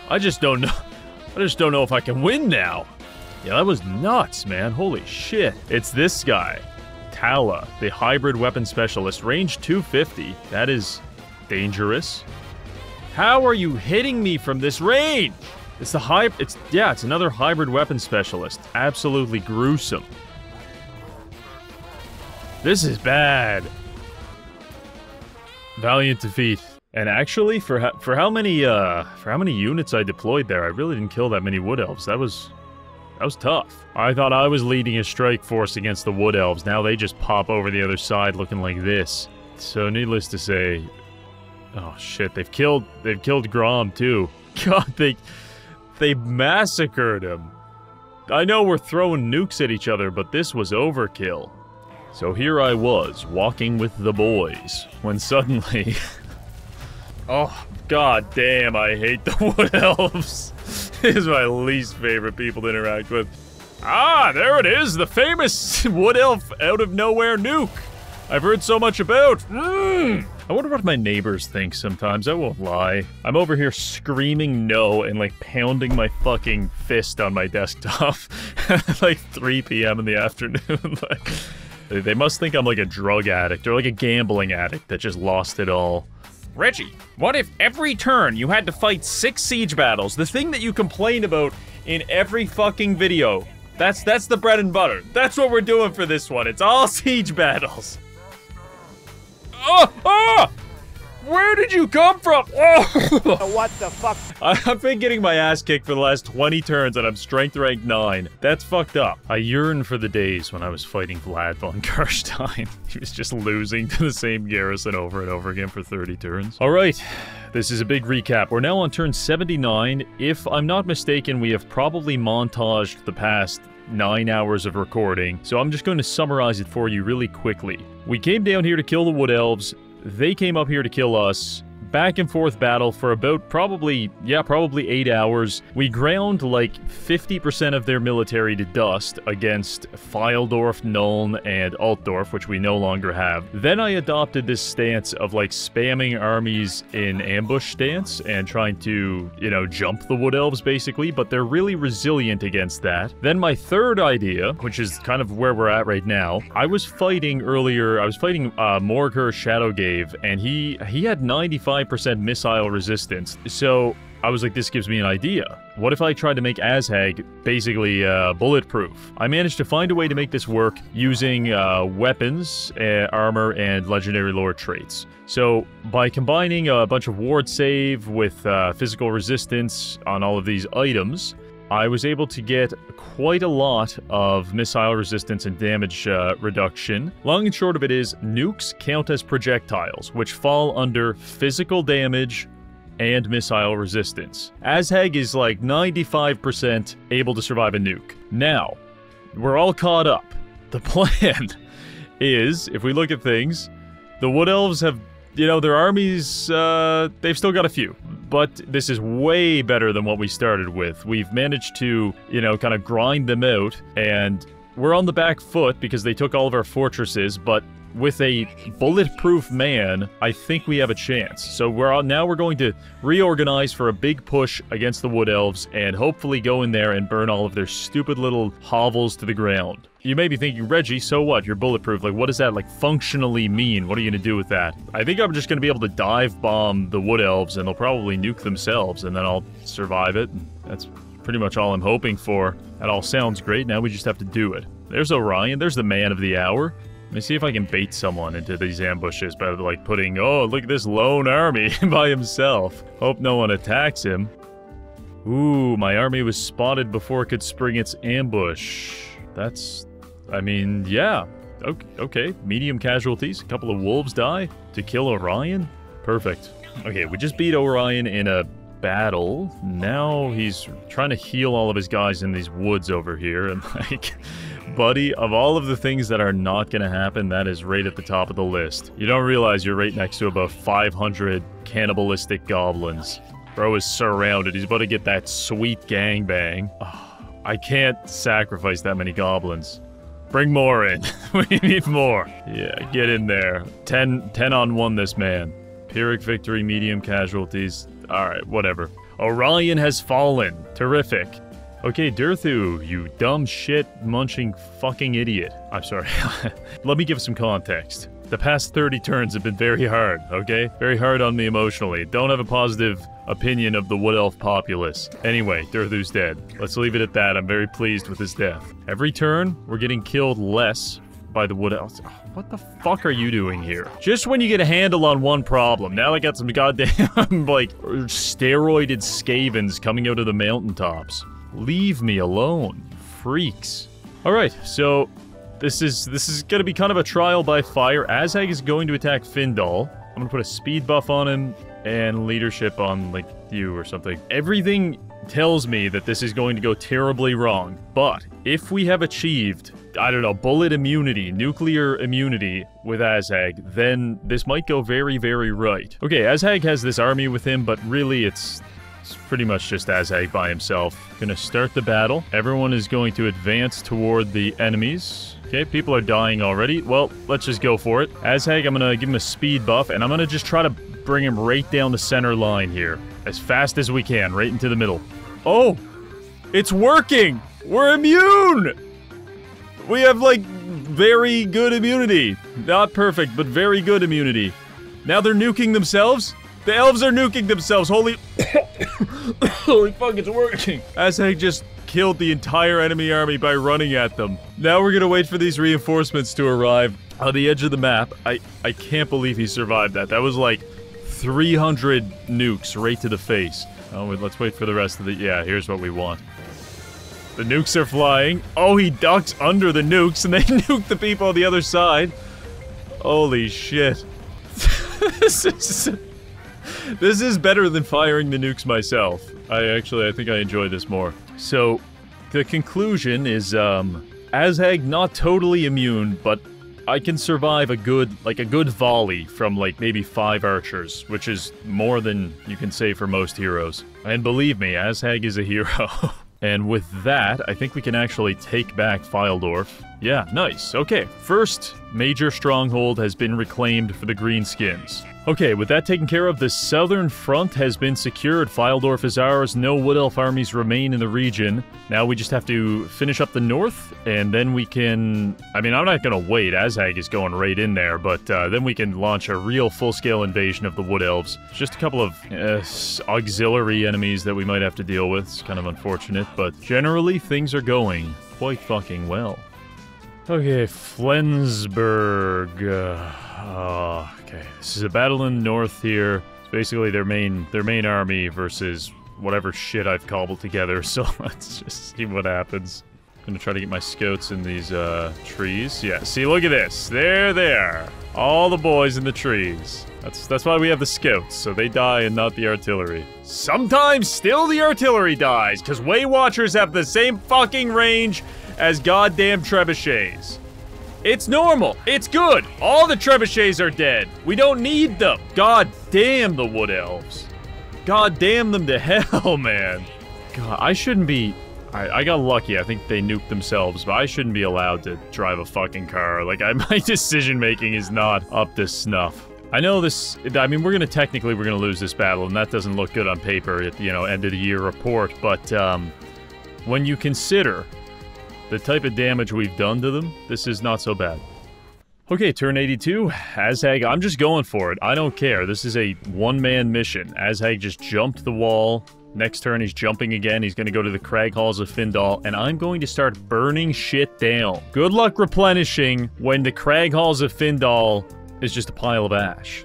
I just don't know if I can win now. Yeah, that was nuts, man, holy shit. It's this guy, Tala, the hybrid weapon specialist, range 250. That is dangerous. How are you hitting me from this range? It's another hybrid weapon specialist. Absolutely gruesome. This is bad. Valiant defeat. And actually, for how many units I deployed there, I really didn't kill that many wood elves. That was tough. I thought I was leading a strike force against the wood elves. Now they just pop over the other side looking like this. So needless to say, oh shit, they've killed Grom too. God, they massacred him. I know we're throwing nukes at each other, but this was overkill. So here I was, walking with the boys, when suddenly... Oh, god damn, I hate the wood elves. This is my least favorite people to interact with. Ah, there it is, the famous wood elf out of nowhere nuke I've heard so much about. I wonder what my neighbors think sometimes, I won't lie. I'm over here screaming no and like pounding my fucking fist on my desktop at like 3 p.m. in the afternoon. Like, they must think I'm like a drug addict or like a gambling addict that just lost it all. Reggie, what if every turn you had to fight 6 siege battles? The thing that you complain about in every fucking video. That's the bread and butter. That's what we're doing for this one. It's all siege battles. Oh! Where did you come from? Oh! What the fuck? I've been getting my ass kicked for the last 20 turns and I'm strength rank 9. That's fucked up. I yearn for the days when I was fighting Vlad von Karstein. He was just losing to the same garrison over and over again for 30 turns. Alright, this is a big recap. We're now on turn 79. If I'm not mistaken, we have probably montaged the past 9 hours of recording, so I'm just going to summarize it for you really quickly. We came down here to kill the Wood Elves. They came up here to kill us. Back and forth battle for about probably 8 hours. We ground like 50% of their military to dust against Fildorf, Nuln, and Altdorf, which we no longer have. Then I adopted this stance of like spamming armies in ambush stance and trying to, you know, jump the Wood Elves basically, but they're really resilient against that. Then my third idea, which is kind of where we're at right now, I was fighting Morghur Shadowgave, and he had 95% missile resistance. So I was like, this gives me an idea. What if I tried to make Azhag basically bulletproof? I managed to find a way to make this work using weapons, armor, and legendary lore traits. So by combining a bunch of ward save with physical resistance on all of these items, I was able to get quite a lot of missile resistance and damage reduction. Long and short of it is, nukes count as projectiles, which fall under physical damage and missile resistance. Azhag is like 95% able to survive a nuke. Now, we're all caught up. The plan is, if we look at things, the Wood Elves have, you know, their armies, they've still got a few. But this is way better than what we started with. We've managed to, you know, kind of grind them out, and we're on the back foot because they took all of our fortresses, but with a bulletproof man, I think we have a chance. So now we're going to reorganize for a big push against the Wood Elves and hopefully go in there and burn all of their stupid little hovels to the ground. You may be thinking, Reggie, so what? You're bulletproof. Like, what does that, like, functionally mean? What are you gonna do with that? I think I'm just gonna be able to dive bomb the Wood Elves and they'll probably nuke themselves and then I'll survive it. That's pretty much all I'm hoping for. That all sounds great. Now we just have to do it. There's Orion. There's the man of the hour. Let me see if I can bait someone into these ambushes by, like, putting, oh, look at this lone army by himself. Hope no one attacks him. Ooh, my army was spotted before it could spring its ambush. That's, I mean, yeah. Okay, medium casualties. A couple of wolves die to kill Orion. Perfect. Okay, we just beat Orion in a battle. Now he's trying to heal all of his guys in these woods over here, and like, buddy, of all of the things that are not gonna happen, that is right at the top of the list. You don't realize you're right next to about 500 cannibalistic goblins. Bro is surrounded. He's about to get that sweet gangbang. Oh, I can't sacrifice that many goblins. Bring more in. We need more. Yeah, get in there. 10 on 1 this man. Pyrrhic victory, medium casualties. Alright, whatever. Orion has fallen. Terrific. Okay, Durthu, you dumb shit munching fucking idiot. I'm sorry. Let me give some context. The past 30 turns have been very hard, okay? Very hard on me emotionally. Don't have a positive opinion of the Wood Elf populace. Anyway, Durthu's dead. Let's leave it at that. I'm very pleased with his death. Every turn, we're getting killed less by the Wood Elves. Oh, what the fuck are you doing here? Just when you get a handle on one problem, now I got some goddamn, like, steroided scavens coming out of the mountaintops. Leave me alone, freaks. Alright, so this is gonna be kind of a trial by fire. Azhag is going to attack Findal. I'm gonna put a speed buff on him and leadership on, like, you or something. Everything tells me that this is going to go terribly wrong, but if we have achieved, I don't know, bullet immunity, nuclear immunity with Azhag, then this might go very, very right. Okay, Azhag has this army with him, but really it's pretty much just Azhag by himself. Gonna start the battle. Everyone is going to advance toward the enemies. Okay, people are dying already. Well, let's just go for it. Azhag, I'm gonna give him a speed buff, and I'm gonna just try to bring him right down the center line here. As fast as we can, right into the middle. Oh! It's working! We're immune! We have, like, very good immunity. Not perfect, but very good immunity. Now they're nuking themselves? The elves are nuking themselves, holy... Holy fuck, it's working! Azhag just killed the entire enemy army by running at them. Now we're gonna wait for these reinforcements to arrive on the edge of the map. I can't believe he survived that. That was like 300 nukes right to the face. Oh, let's wait for the rest of the... Yeah, here's what we want. The nukes are flying. Oh, he ducks under the nukes and they nuke the people on the other side. Holy shit. This is better than firing the nukes myself. I think I enjoy this more. So, the conclusion is, Azhag not totally immune, but I can survive a good volley from, like, maybe 5 archers, which is more than you can say for most heroes. And believe me, Azhag is a hero. And with that, I think we can actually take back Fyldorf. Yeah, nice. Okay, first major stronghold has been reclaimed for the Greenskins. Okay, with that taken care of, the southern front has been secured. Fyldorf is ours. No Wood Elf armies remain in the region. Now we just have to finish up the north, and then we can... I mean, I'm not gonna wait. Azhag is going right in there, but then we can launch a real full-scale invasion of the Wood Elves. Just a couple of auxiliary enemies that we might have to deal with. It's kind of unfortunate, but generally things are going quite fucking well. Okay, Flensburg. Okay, this is a battle in the north here. It's basically their main army versus whatever shit I've cobbled together, so let's just see what happens. I'm gonna try to get my scouts in these trees. Yeah, see, look at this. They're there. All the boys in the trees. That's why we have the scouts, so they die and not the artillery. Sometimes still the artillery dies, because Way Watchers have the same fucking range as goddamn trebuchets. It's normal. It's good. All the trebuchets are dead. We don't need them. God damn the wood elves. God damn them to hell, man. God, I shouldn't be... I got lucky. I think they nuked themselves, but I shouldn't be allowed to drive a fucking car. Like, my decision-making is not up to snuff. I know this... I mean, we're gonna lose this battle, and that doesn't look good on paper at, you know, end-of-the-year report, but, when you consider the type of damage we've done to them, this is not so bad. Okay, turn 82. Azhag, I'm just going for it. I don't care. This is a one-man mission. Azhag just jumped the wall. Next turn, he's jumping again. He's going to go to the Crag Halls of Findal, and I'm going to start burning shit down. Good luck replenishing when the Crag Halls of Findal is just a pile of ash.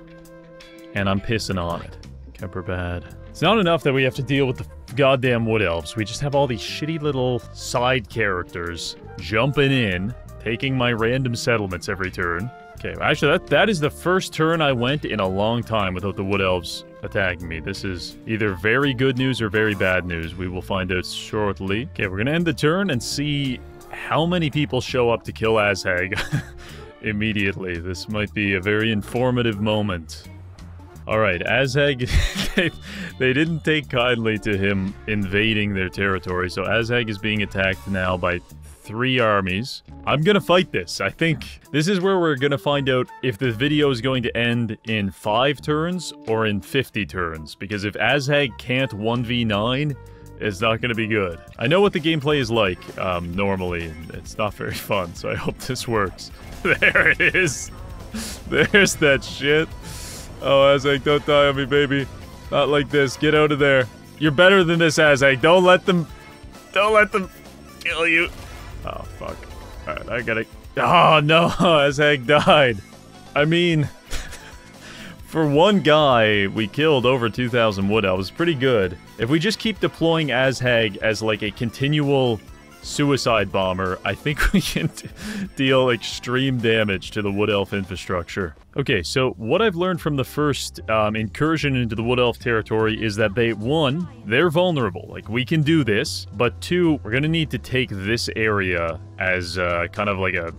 And I'm pissing on it. Kemper bad. It's not enough that we have to deal with the goddamn wood elves. We just have all these shitty little side characters jumping in, taking my random settlements every turn. Okay, actually, that is the first turn I went in a long time without the wood elves attacking me. This is either very good news or very bad news. We will find out shortly. Okay, we're gonna end the turn and see how many people show up to kill Azhag immediately. This might be a very informative moment. Alright, Azhag, they didn't take kindly to him invading their territory, so Azhag is being attacked now by 3 armies. I'm gonna fight this. I think this is where we're gonna find out if the video is going to end in 5 turns or in 50 turns, because if Azhag can't 1v9, it's not gonna be good. I know what the gameplay is like, normally, and it's not very fun, so I hope this works. There it is! There's that shit. Oh, Azhag, don't die on me, baby. Not like this. Get out of there. You're better than this, Azhag. Don't let them kill you. Oh, fuck. Alright, I gotta... Oh, no. Azhag died. I mean... For one guy, we killed over 2,000 wood elves. Pretty good. If we just keep deploying Azhag as, like, a continual suicide bomber, I think we can deal extreme damage to the wood elf infrastructure. Okay, so what I've learned from the first incursion into the wood elf territory is that they're vulnerable. Like, we can do this, but 2, we're gonna need to take this area as kind of like a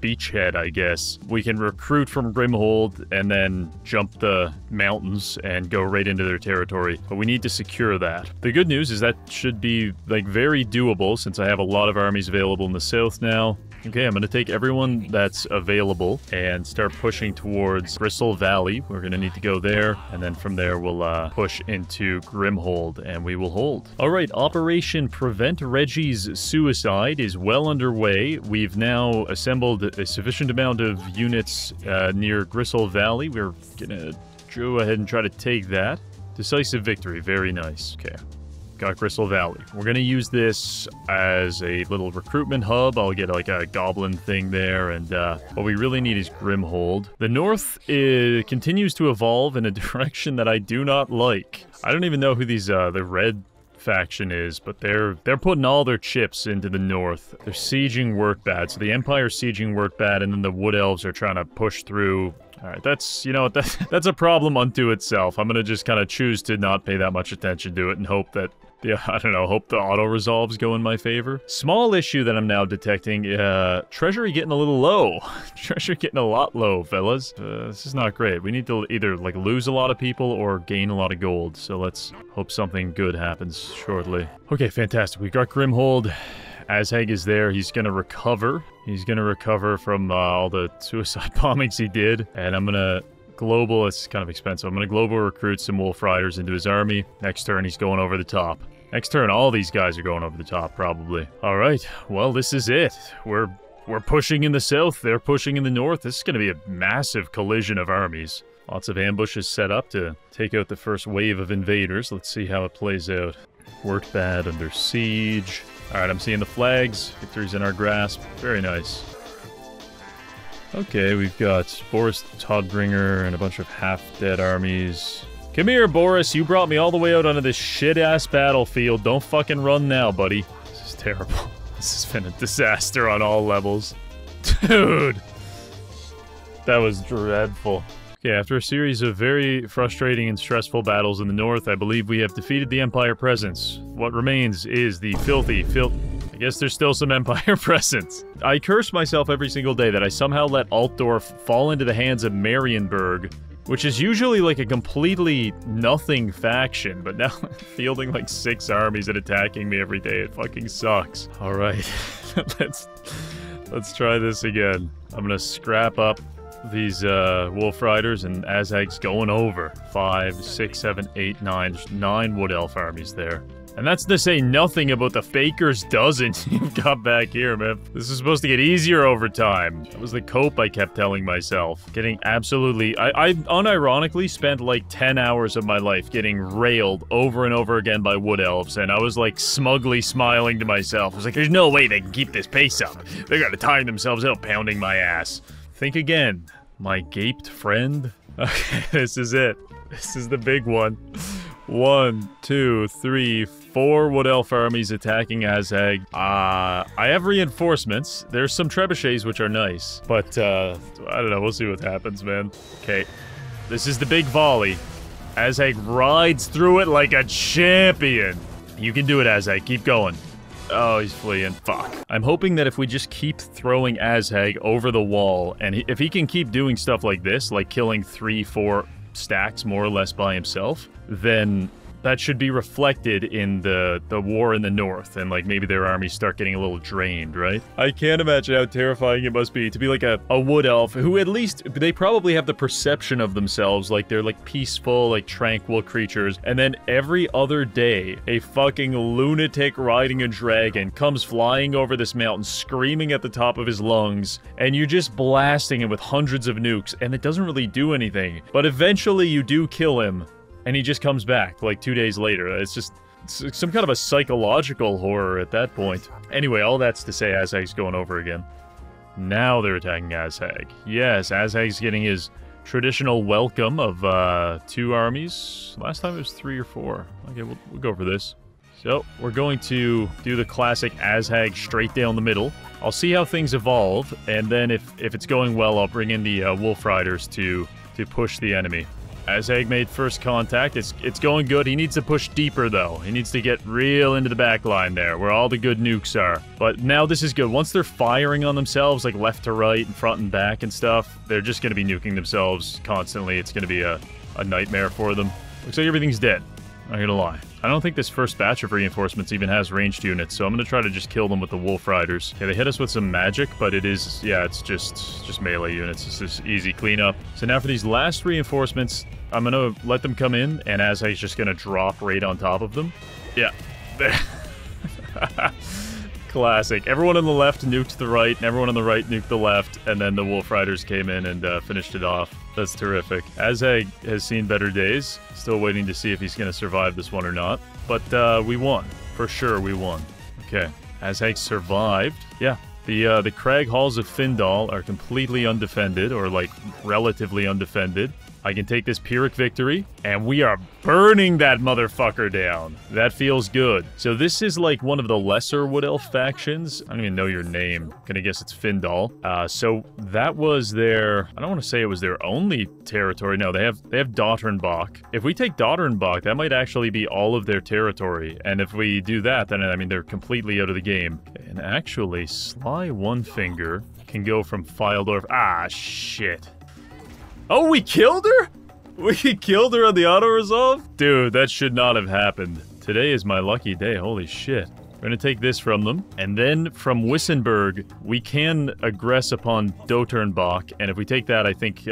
beachhead, I guess. We can recruit from Grimhold and then jump the mountains and go right into their territory, but we need to secure that. The good news is that should be, like, very doable since I have a lot of armies available in the south now. Okay, I'm gonna take everyone that's available and start pushing towards Gristle Valley. We're gonna need to go there, and then from there we'll push into Grimhold, and we will hold. Alright, Operation Prevent Reggie's Suicide is well underway. We've now assembled a sufficient amount of units near Gristle Valley. We're gonna go ahead and try to take that. Decisive victory, very nice. Okay. Got Gristle Valley. We're gonna use this as a little recruitment hub. I'll get like a goblin thing there, and what we really need is Grimhold. The north continues to evolve in a direction that I do not like. I don't even know who these the red faction is, but they're putting all their chips into the north. They're sieging Workbad, so the Empire's sieging Workbad, and then the Wood Elves are trying to push through. Alright, that's, you know, that's a problem unto itself. I'm gonna just kind of choose to not pay that much attention to it and hope that, yeah, I don't know, hope the auto-resolves go in my favor. Small issue that I'm now detecting, treasury getting a little low. Treasury getting a lot low, fellas. This is not great. We need to either, like, lose a lot of people or gain a lot of gold, so let's hope something good happens shortly. Okay, fantastic. We got Grimhold. Azhag is there. He's gonna recover. He's gonna recover from all the suicide bombings he did, and I'm gonna global, it's kind of expensive. I'm gonna global recruit some Wolf Riders into his army. Next turn, he's going over the top. Next turn, all these guys are going over the top, probably. Alright, well, this is it. We're pushing in the south, they're pushing in the north. This is gonna be a massive collision of armies. Lots of ambushes set up to take out the first wave of invaders. Let's see how it plays out. Worked bad under siege. Alright, I'm seeing the flags. Victory's in our grasp. Very nice. Okay, we've got Boris Todbringer and a bunch of half-dead armies. Come here, Boris. You brought me all the way out onto this shit-ass battlefield. Don't fucking run now, buddy. This is terrible. This has been a disaster on all levels. Dude! That was dreadful. Okay, after a series of very frustrating and stressful battles in the north, I believe we have defeated the Empire presence. What remains is the filthy, guess there's still some Empire presence. I curse myself every single day that I somehow let Altdorf fall into the hands of Marienburg, which is usually like a completely nothing faction, but now fielding like 6 armies and attacking me every day, it fucking sucks. Alright, let's try this again. I'm gonna scrap up these Wolf Riders, and Azhag's going over. 5, 6, 7, 8, 9. There's 9 Wood Elf armies there. And that's to say nothing about the Faker's dozen you've got back here, man. This is supposed to get easier over time. That was the cope I kept telling myself. Getting absolutely... I unironically spent like 10 hours of my life getting railed over and over again by Wood Elves, and I was like smugly smiling to myself. I was like, there's no way they can keep this pace up. They gotta tire themselves out pounding my ass. Think again, my gaped friend. Okay, this is it. This is the big one. 1, 2, 3, 4 Wood Elf armies attacking Azhag. I have reinforcements. There's some trebuchets, which are nice. But, I don't know. We'll see what happens, man. Okay. This is the big volley. Azhag rides through it like a champion. You can do it, Azhag. Keep going. Oh, he's fleeing. Fuck. I'm hoping that if we just keep throwing Azhag over the wall, and if he can keep doing stuff like this, like killing 3, 4 stacks more or less by himself, then that should be reflected in the war in the north, and like maybe their armies start getting a little drained, right? I can't imagine how terrifying it must be to be like a Wood Elf who at least they probably have the perception of themselves like they're like peaceful, like tranquil creatures, and then every other day a fucking lunatic riding a dragon comes flying over this mountain screaming at the top of his lungs, and you're just blasting him with hundreds of nukes, and it doesn't really do anything. But eventually you do kill him, and he just comes back, like 2 days later. It's some kind of a psychological horror at that point. Anyway, all that's to say Azhag's going over again. Now they're attacking Azhag. Yes, Azhag's getting his traditional welcome of 2 armies. Last time it was 3 or 4. Okay, we'll go for this. So, we're going to do the classic Azhag straight down the middle. I'll see how things evolve, and then if it's going well, I'll bring in the Wolf Riders to push the enemy. Azhag made first contact. It's going good. He needs to push deeper, though. He needs to get real into the back line there, where all the good nukes are. But now this is good. Once they're firing on themselves, like left to right and front and back and stuff, they're just going to be nuking themselves constantly. It's going to be a nightmare for them. Looks like everything's dead. I'm not gonna lie. I don't think this first batch of reinforcements even has ranged units, so I'm gonna try to just kill them with the Wolf Riders. Okay, they hit us with some magic, but it is, yeah, it's just melee units. It's just easy cleanup. So now for these last reinforcements, I'm gonna let them come in, and Azhag's just gonna drop right on top of them. Yeah. Classic. Everyone on the left nuked the right, and everyone on the right nuked the left, and then the Wolf Riders came in and finished it off. That's terrific. Azhag has seen better days. Still waiting to see if he's going to survive this one or not. But we won. For sure, we won. Okay. Azhag survived. Yeah. The Crag Halls of Findal are completely undefended, or like relatively undefended. I can take this Pyrrhic victory, and we are burning that motherfucker down. That feels good. So this is like one of the lesser Wood Elf factions. I don't even know your name. I'm gonna guess it's Findal. So that was their, I don't want to say it was their only territory. No, they have Dotternbach. If we take Dotternbach, that might actually be all of their territory. And if we do that, then I mean, they're completely out of the game. And actually, Sly One Finger can go from Fildorf. Ah, shit. Oh, we killed her? We killed her on the auto-resolve? Dude, that should not have happened. Today is my lucky day, holy shit. We're gonna take this from them, and then from Wissenberg, we can aggress upon Dotternbach, and if we take that, I think,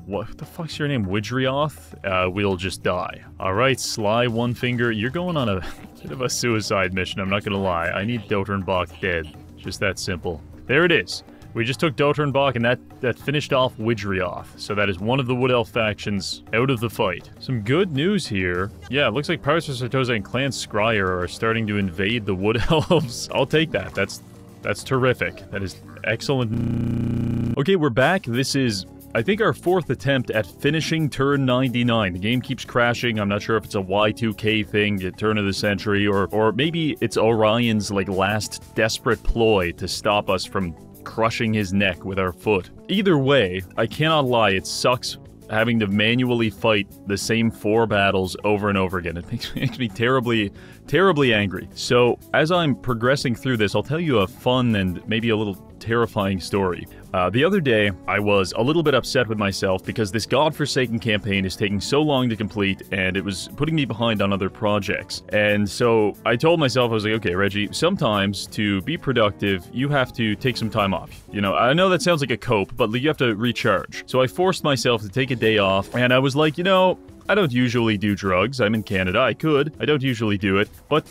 what the fuck's your name? Widrioth? We'll just die. Alright, Sly One Finger, you're going on a bit of a suicide mission, I'm not gonna lie. I need Dotternbach dead. Just that simple. There it is. We just took Dotternbach, and that finished off Widrioth. So that is one of the Wood Elf factions out of the fight. Some good news here. Yeah, it looks like Pirates of Sartosa and Clan Scryer are starting to invade the Wood Elves. I'll take that. That's terrific. That is excellent. Okay, we're back. This is, I think, our 4th attempt at finishing turn 99. The game keeps crashing. I'm not sure if it's a Y2K thing, at turn of the century, or maybe it's Orion's like last desperate ploy to stop us from crushing his neck with our foot. Either way, I cannot lie, it sucks having to manually fight the same 4 battles over and over again. It makes me terribly, terribly angry. So, as I'm progressing through this, I'll tell you a fun and maybe a little terrifying story. The other day, I was a little bit upset with myself because this godforsaken campaign is taking so long to complete, and it was putting me behind on other projects. And so I told myself, I was like, okay, Reggie, sometimes to be productive, you have to take some time off. You know, I know that sounds like a cope, but you have to recharge. So I forced myself to take a day off, and I was like, you know, I don't usually do drugs. I'm in Canada. I could. I don't usually do it, but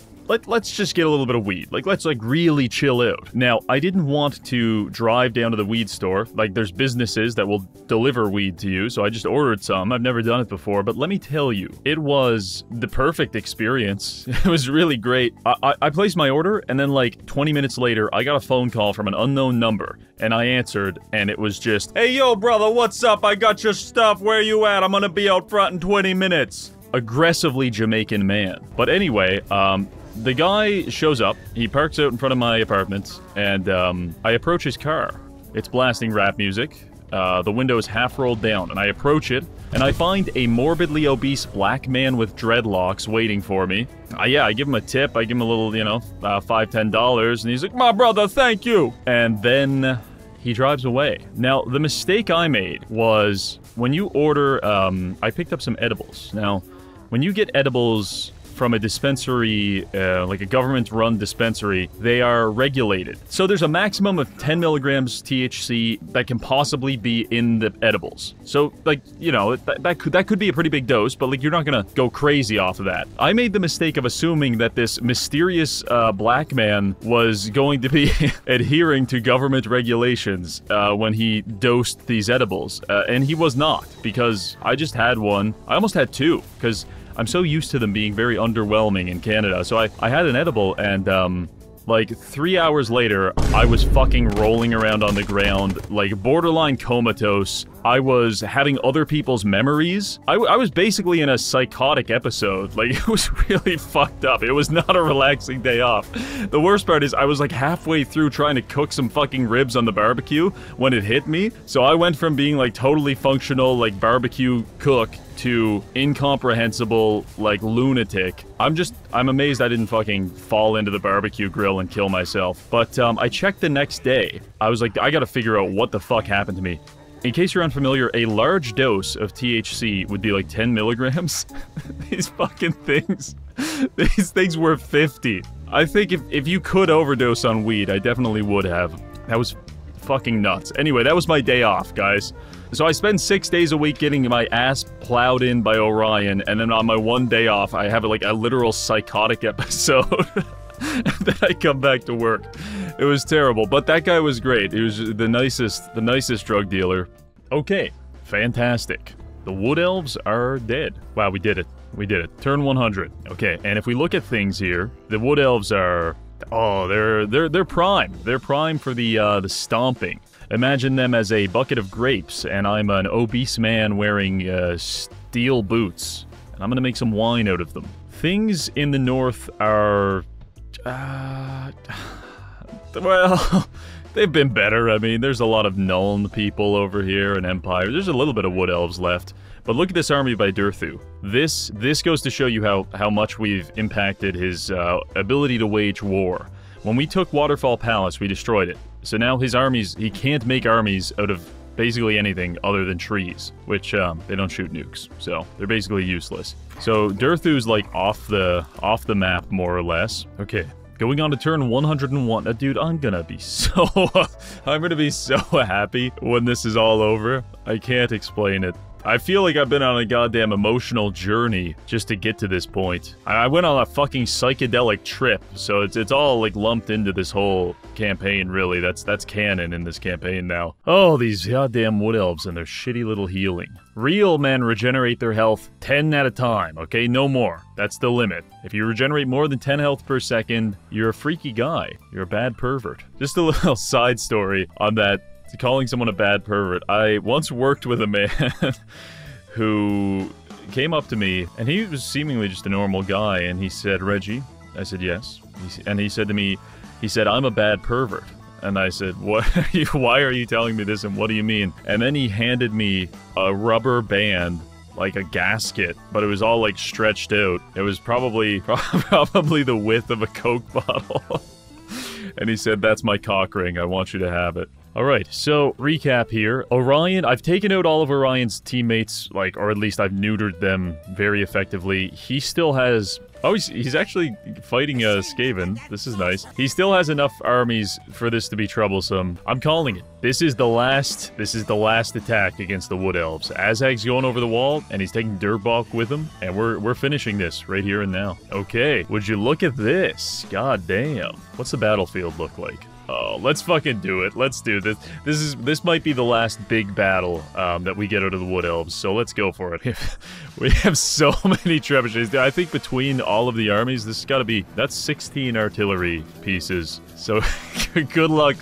let's just get a little bit of weed. Let's really chill out. Now, I didn't want to drive down to the weed store. There's businesses that will deliver weed to you, so I just ordered some. I've never done it before, but let me tell you, it was the perfect experience. It was really great. I placed my order, and then 20 minutes later, I got a phone call from an unknown number, and I answered, and it was just, "Hey, yo, brother, what's up? I got your stuff. Where you at? I'm gonna be out front in 20 minutes. Aggressively Jamaican man. But anyway, the guy shows up, he parks out in front of my apartment, and I approach his car. It's blasting rap music, the window is half rolled down, and I approach it, and I find a morbidly obese black man with dreadlocks waiting for me. Yeah, I give him a tip, I give him a little, you know, $5, $10, and he's like, "My brother, thank you!" And then he drives away. Now, the mistake I made was, when you order, I picked up some edibles. Now, when you get edibles from a dispensary, like a government-run dispensary, they are regulated. So there's a maximum of 10 milligrams THC that can possibly be in the edibles. So, you know, that could be a pretty big dose, but, you're not gonna go crazy off of that. I made the mistake of assuming that this mysterious black man was going to be adhering to government regulations when he dosed these edibles, and he was not, because I just had one. I almost had 2, because I'm so used to them being very underwhelming in Canada. So I had an edible, and 3 hours later, I was fucking rolling around on the ground, borderline comatose. I was having other people's memories. I was basically in a psychotic episode. It was really fucked up. It was not a relaxing day off. The worst part is I was halfway through trying to cook some fucking ribs on the barbecue when it hit me. So I went from being totally functional, barbecue cook, to incomprehensible, lunatic. I'm amazed I didn't fucking fall into the barbecue grill and kill myself. But, I checked the next day. I was like, I gotta figure out what the fuck happened to me. In case you're unfamiliar, a large dose of THC would be 10 milligrams. These fucking things. These things were 50. I think if you could overdose on weed, I definitely would have. That was fucking nuts. Anyway, that was my day off, guys. So I spend 6 days a week getting my ass plowed in by Orion, and then on my one day off, I have a literal psychotic episode. And then I come back to work. It was terrible, but that guy was great. He was the nicest drug dealer. Okay, fantastic. The Wood Elves are dead. Wow, we did it. We did it. Turn 100. Okay, and if we look at things here, the Wood Elves are... Oh, they're prime. They're prime for the stomping. Imagine them as a bucket of grapes, and I'm an obese man wearing steel boots, and I'm gonna make some wine out of them. Things in the north are... well, they've been better. I mean, there's a lot of Nuln people over here, and Empire. There's a little bit of Wood Elves left. But look at this army by Durthu. This goes to show you how much we've impacted his ability to wage war. When we took Waterfall Palace, we destroyed it. So now his armies, he can't make armies out of basically anything other than trees, which they don't shoot nukes, so they're basically useless. So Durthu's off the map more or less. Okay, going on to turn 101. Dude, I'm gonna be so happy when this is all over. I can't explain it. I feel like I've been on a goddamn emotional journey just to get to this point. I went on a fucking psychedelic trip, so it's all lumped into this whole campaign, really. That's canon in this campaign now. Oh, these goddamn Wood Elves and their shitty little healing. Real men regenerate their health 10 at a time, okay? No more. That's the limit. If you regenerate more than 10 health per second, you're a freaky guy. You're a bad pervert. Just a little side story on that. Calling someone a bad pervert. I once worked with a man who came up to me, and he was seemingly just a normal guy, and he said, "Reggie?" I said, "Yes." And he said to me, he said, "I'm a bad pervert." And I said, what? Why are you telling me this and what do you mean? And then he handed me a rubber band, like a gasket, but it was all like stretched out. It was probably the width of a Coke bottle. And he said, that's my cock ring. I want you to have it. All right, so recap here. Orion, I've taken out all of Orion's teammates, like, or at least I've neutered them very effectively. He still has... Oh, he's actually fighting Skaven. This is nice. He still has enough armies for this to be troublesome. I'm calling it. This is the last attack against the Wood Elves. Azag's going over the wall, and he's taking Dirtbalk with him, and we're finishing this right here and now. Okay, would you look at this? God damn. What's the battlefield look like? Oh, let's fucking do it. Let's do this. This might be the last big battle that we get out of the Wood Elves, so let's go for it. We have so many trebuchets. I think between all of the armies, this has got to be... That's 16 artillery pieces. So good luck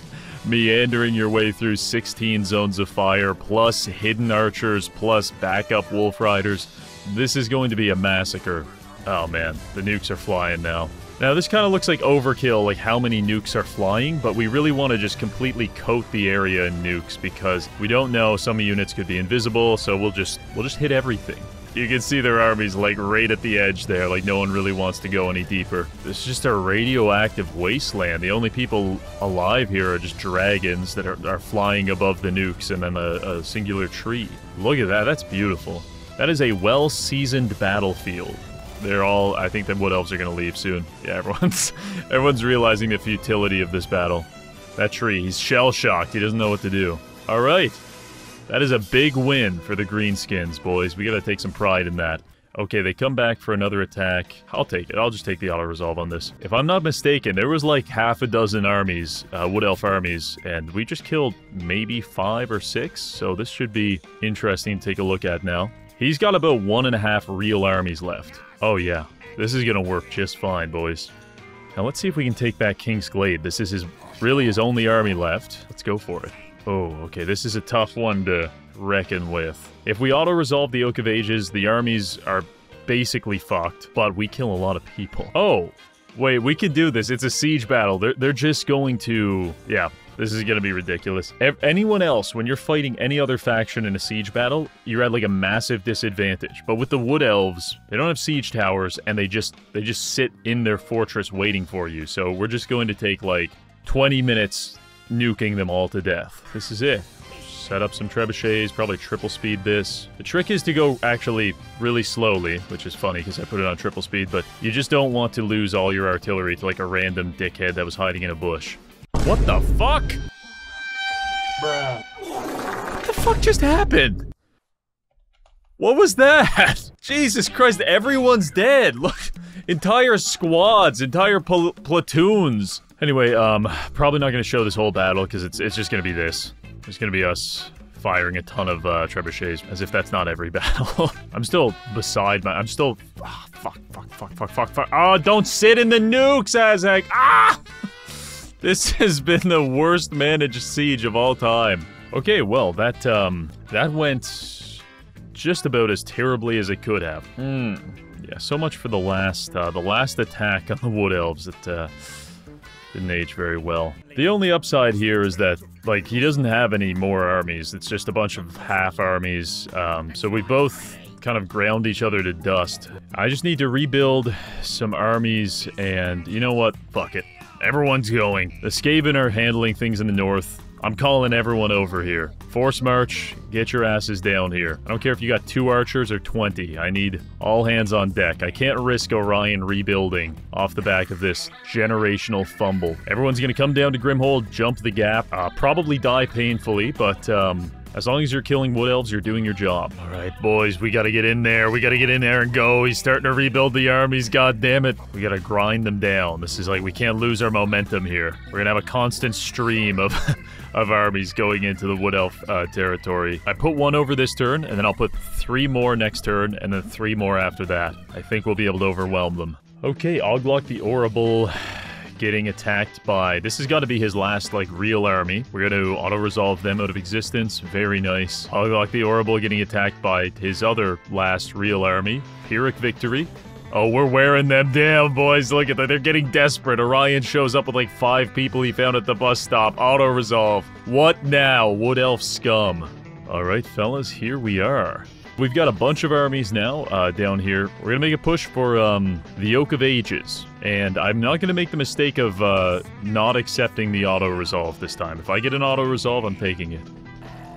meandering your way through 16 zones of fire, plus hidden archers, plus backup wolf riders. This is going to be a massacre. Oh man, the nukes are flying now. Now, this kind of looks like overkill, like how many nukes are flying, but we really want to just completely coat the area in nukes because we don't know, some units could be invisible, so we'll just hit everything. You can see their armies like right at the edge there, like no one really wants to go any deeper. It's just a radioactive wasteland. The only people alive here are just dragons that are flying above the nukes and then a singular tree. Look at that, that's beautiful. That is a well-seasoned battlefield. They're all, I think the Wood Elves are going to leave soon. Yeah, everyone's realizing the futility of this battle. That tree, he's shell-shocked. He doesn't know what to do. All right. That is a big win for the Greenskins, boys. We got to take some pride in that. Okay, they come back for another attack. I'll take it. I'll just take the auto-resolve on this. If I'm not mistaken, there was like half a dozen armies, Wood Elf armies, and we just killed maybe 5 or 6, so this should be interesting to take a look at now. He's got about 1.5 real armies left. Oh yeah, this is gonna work just fine, boys. Now let's see if we can take back King's Glade. This is really his only army left. Let's go for it. Oh, okay, this is a tough one to reckon with. If we auto-resolve the Oak of Ages, the armies are basically fucked, but we kill a lot of people. Oh, wait, we can do this. It's a siege battle. They're just going to... Yeah, this is gonna be ridiculous. Anyone else, when you're fighting any other faction in a siege battle, you're at like a massive disadvantage. But with the Wood Elves, they don't have siege towers, and they just sit in their fortress waiting for you. So we're just going to take like 20 minutes nuking them all to death. This is it. Set up some trebuchets, probably triple speed this. The trick is to go actually really slowly, which is funny because I put it on triple speed, but you just don't want to lose all your artillery to like a random dickhead that was hiding in a bush. What the fuck? Bruh. What the fuck just happened? What was that? Jesus Christ, everyone's dead. Look, entire squads, entire platoons. Anyway, probably not going to show this whole battle because it's just going to be this. It's going to be us firing a ton of trebuchets, as if that's not every battle. I'm still beside my... I'm still... Oh, fuck. Oh, don't sit in the nukes, Azag! Ah! This has been the worst managed siege of all time. Okay, well, that went just about as terribly as it could have. Yeah, so much for the last attack on the Wood Elves that, didn't age very well. The only upside here is that, like, he doesn't have any more armies. It's just a bunch of half armies, so we both kind of ground each other to dust. I just need to rebuild some armies, and you know what? Fuck it. Everyone's going. The Skaven are handling things in the north. I'm calling everyone over here. Force march, get your asses down here. I don't care if you got 2 archers or 20. I need all hands on deck. I can't risk Orion rebuilding off the back of this generational fumble. Everyone's gonna come down to Grimhold, jump the gap, probably die painfully, but as long as you're killing Wood Elves, you're doing your job. All right, boys, we gotta get in there. We gotta get in there and go. He's starting to rebuild the armies, god damn it. We gotta grind them down. This is like, we can't lose our momentum here. We're gonna have a constant stream of armies going into the Wood Elf territory. I put 1 over this turn, and then I'll put 3 more next turn, and then 3 more after that. I think we'll be able to overwhelm them. Okay, Oglok the Orrible getting attacked by... This has got to be his last, like, real army. We're going to auto-resolve them out of existence. Very nice. Oglok the Orrible getting attacked by his other last real army. Pyrrhic victory. Oh, we're wearing them down, boys. Look at that. They're getting desperate. Orion shows up with like 5 people he found at the bus stop. Auto-resolve. What now, Wood Elf scum? Alright, fellas, here we are. We've got a bunch of armies now down here. We're gonna make a push for the Oak of Ages. And I'm not gonna make the mistake of not accepting the auto-resolve this time. If I get an auto-resolve, I'm taking it.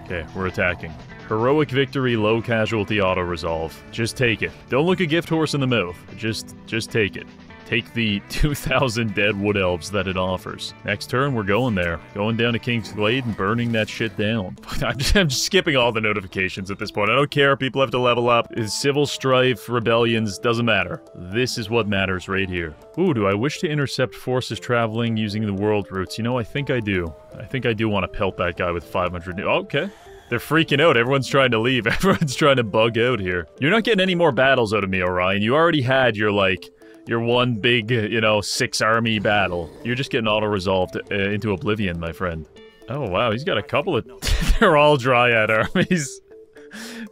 Okay, we're attacking. Heroic victory, low casualty auto-resolve. Just take it. Don't look a gift horse in the mouth. Just take it. Take the 2,000 dead wood elves that it offers. Next turn, we're going there. Going down to King's Glade and burning that shit down. I'm just skipping all the notifications at this point. I don't care. People have to level up. It's civil strife, rebellions, doesn't matter. This is what matters right here. Ooh, do I wish to intercept forces traveling using the world routes? You know, I think I do. I think I do want to pelt that guy with 500... Okay. They're freaking out. Everyone's trying to leave. Everyone's trying to bug out here. You're not getting any more battles out of me, Orion. You already had your, like... your one big, you know, 6-army battle. You're just getting auto-resolved into oblivion, my friend. Oh, wow, he's got a couple of... They're all Dryad armies.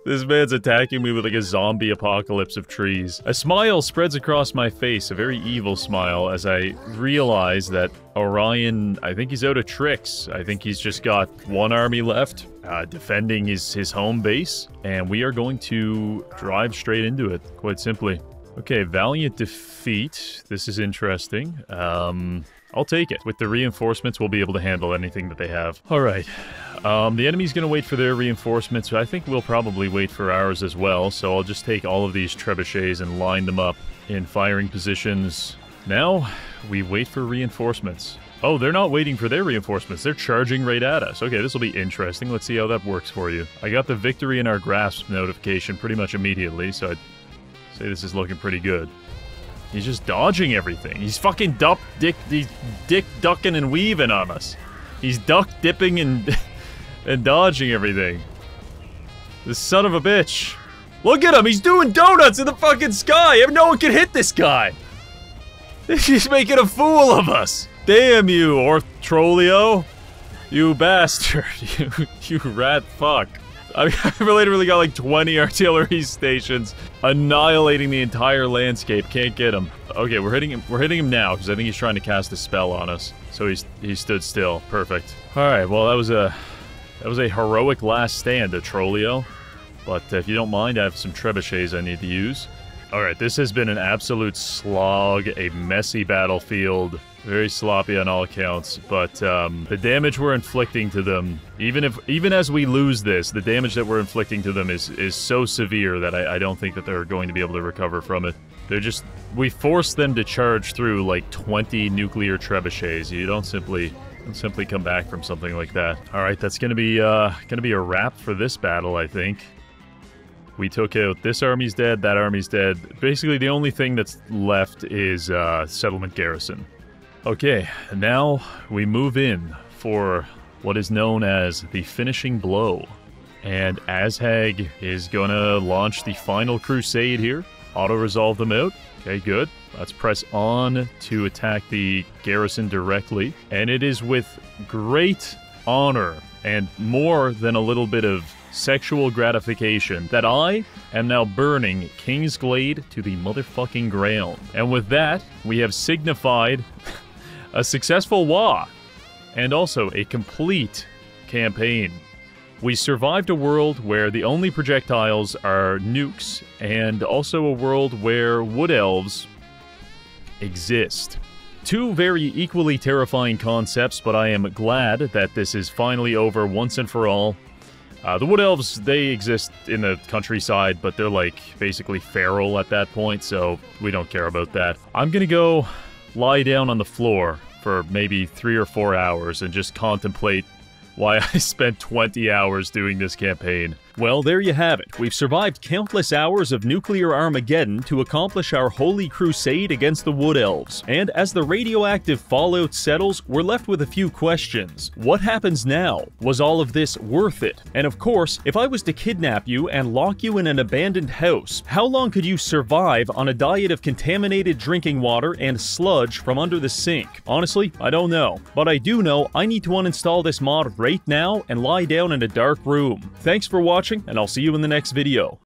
This man's attacking me with like a zombie apocalypse of trees. A smile spreads across my face, a very evil smile, as I realize that Orion, I think he's out of tricks. I think he's just got one army left, defending his home base, and we are going to drive straight into it, quite simply. Okay, valiant defeat. This is interesting. I'll take it. With the reinforcements, we'll be able to handle anything that they have. Alright. The enemy's gonna wait for their reinforcements. I think we'll probably wait for ours as well, so I'll just take all of these trebuchets and line them up in firing positions. Now, we wait for reinforcements. Oh, they're not waiting for their reinforcements. They're charging right at us. Okay, this will be interesting. Let's see how that works for you. I got the victory in our grasp notification pretty much immediately, so I'd say this is looking pretty good. He's just dodging everything. He's fucking he's dick ducking and weaving on us. He's duck dipping and and dodging everything. This son of a bitch. Look at him, he's doing donuts in the fucking sky. No one can hit this guy. He's making a fool of us. Damn you, Orthrolio. You bastard. You rat fuck. I've literally got like 20 artillery stations annihilating the entire landscape. Can't get him. Okay, we're hitting him now because I think he's trying to cast a spell on us. So he stood still. Perfect. All right. Well, that was a heroic last stand, Trolio. But if you don't mind, I have some trebuchets I need to use. All right, this has been an absolute slog, a messy battlefield, very sloppy on all accounts. But the damage we're inflicting to them, even as we lose this, the damage that we're inflicting to them is so severe that I don't think that they're going to be able to recover from it. We forced them to charge through like 20 nuclear trebuchets. You don't simply come back from something like that. All right, that's gonna be a wrap for this battle, I think. We took out this army's dead, that army's dead. Basically, the only thing that's left is settlement garrison. Okay, now we move in for what is known as the finishing blow. And Azhag is gonna launch the final crusade here. Auto-resolve them out. Okay, good. Let's press on to attack the garrison directly. And it is with great honor and more than a little bit of sexual gratification that I am now burning King's Glade to the motherfucking ground. And with that, we have signified a successful WA and also a complete campaign. We survived a world where the only projectiles are nukes, and also a world where wood elves exist. Two very equally terrifying concepts, but I am glad that this is finally over once and for all. The wood elves, they exist in the countryside, but they're like basically feral at that point, so we don't care about that. I'm gonna go lie down on the floor for maybe 3 or 4 hours and just contemplate why I spent 20 hours doing this campaign. Well, there you have it. We've survived countless hours of nuclear Armageddon to accomplish our holy crusade against the Wood Elves. And as the radioactive fallout settles, we're left with a few questions. What happens now? Was all of this worth it? And of course, if I was to kidnap you and lock you in an abandoned house, how long could you survive on a diet of contaminated drinking water and sludge from under the sink? Honestly, I don't know. But I do know I need to uninstall this mod right now and lie down in a dark room. Thanks for watching, and I'll see you in the next video.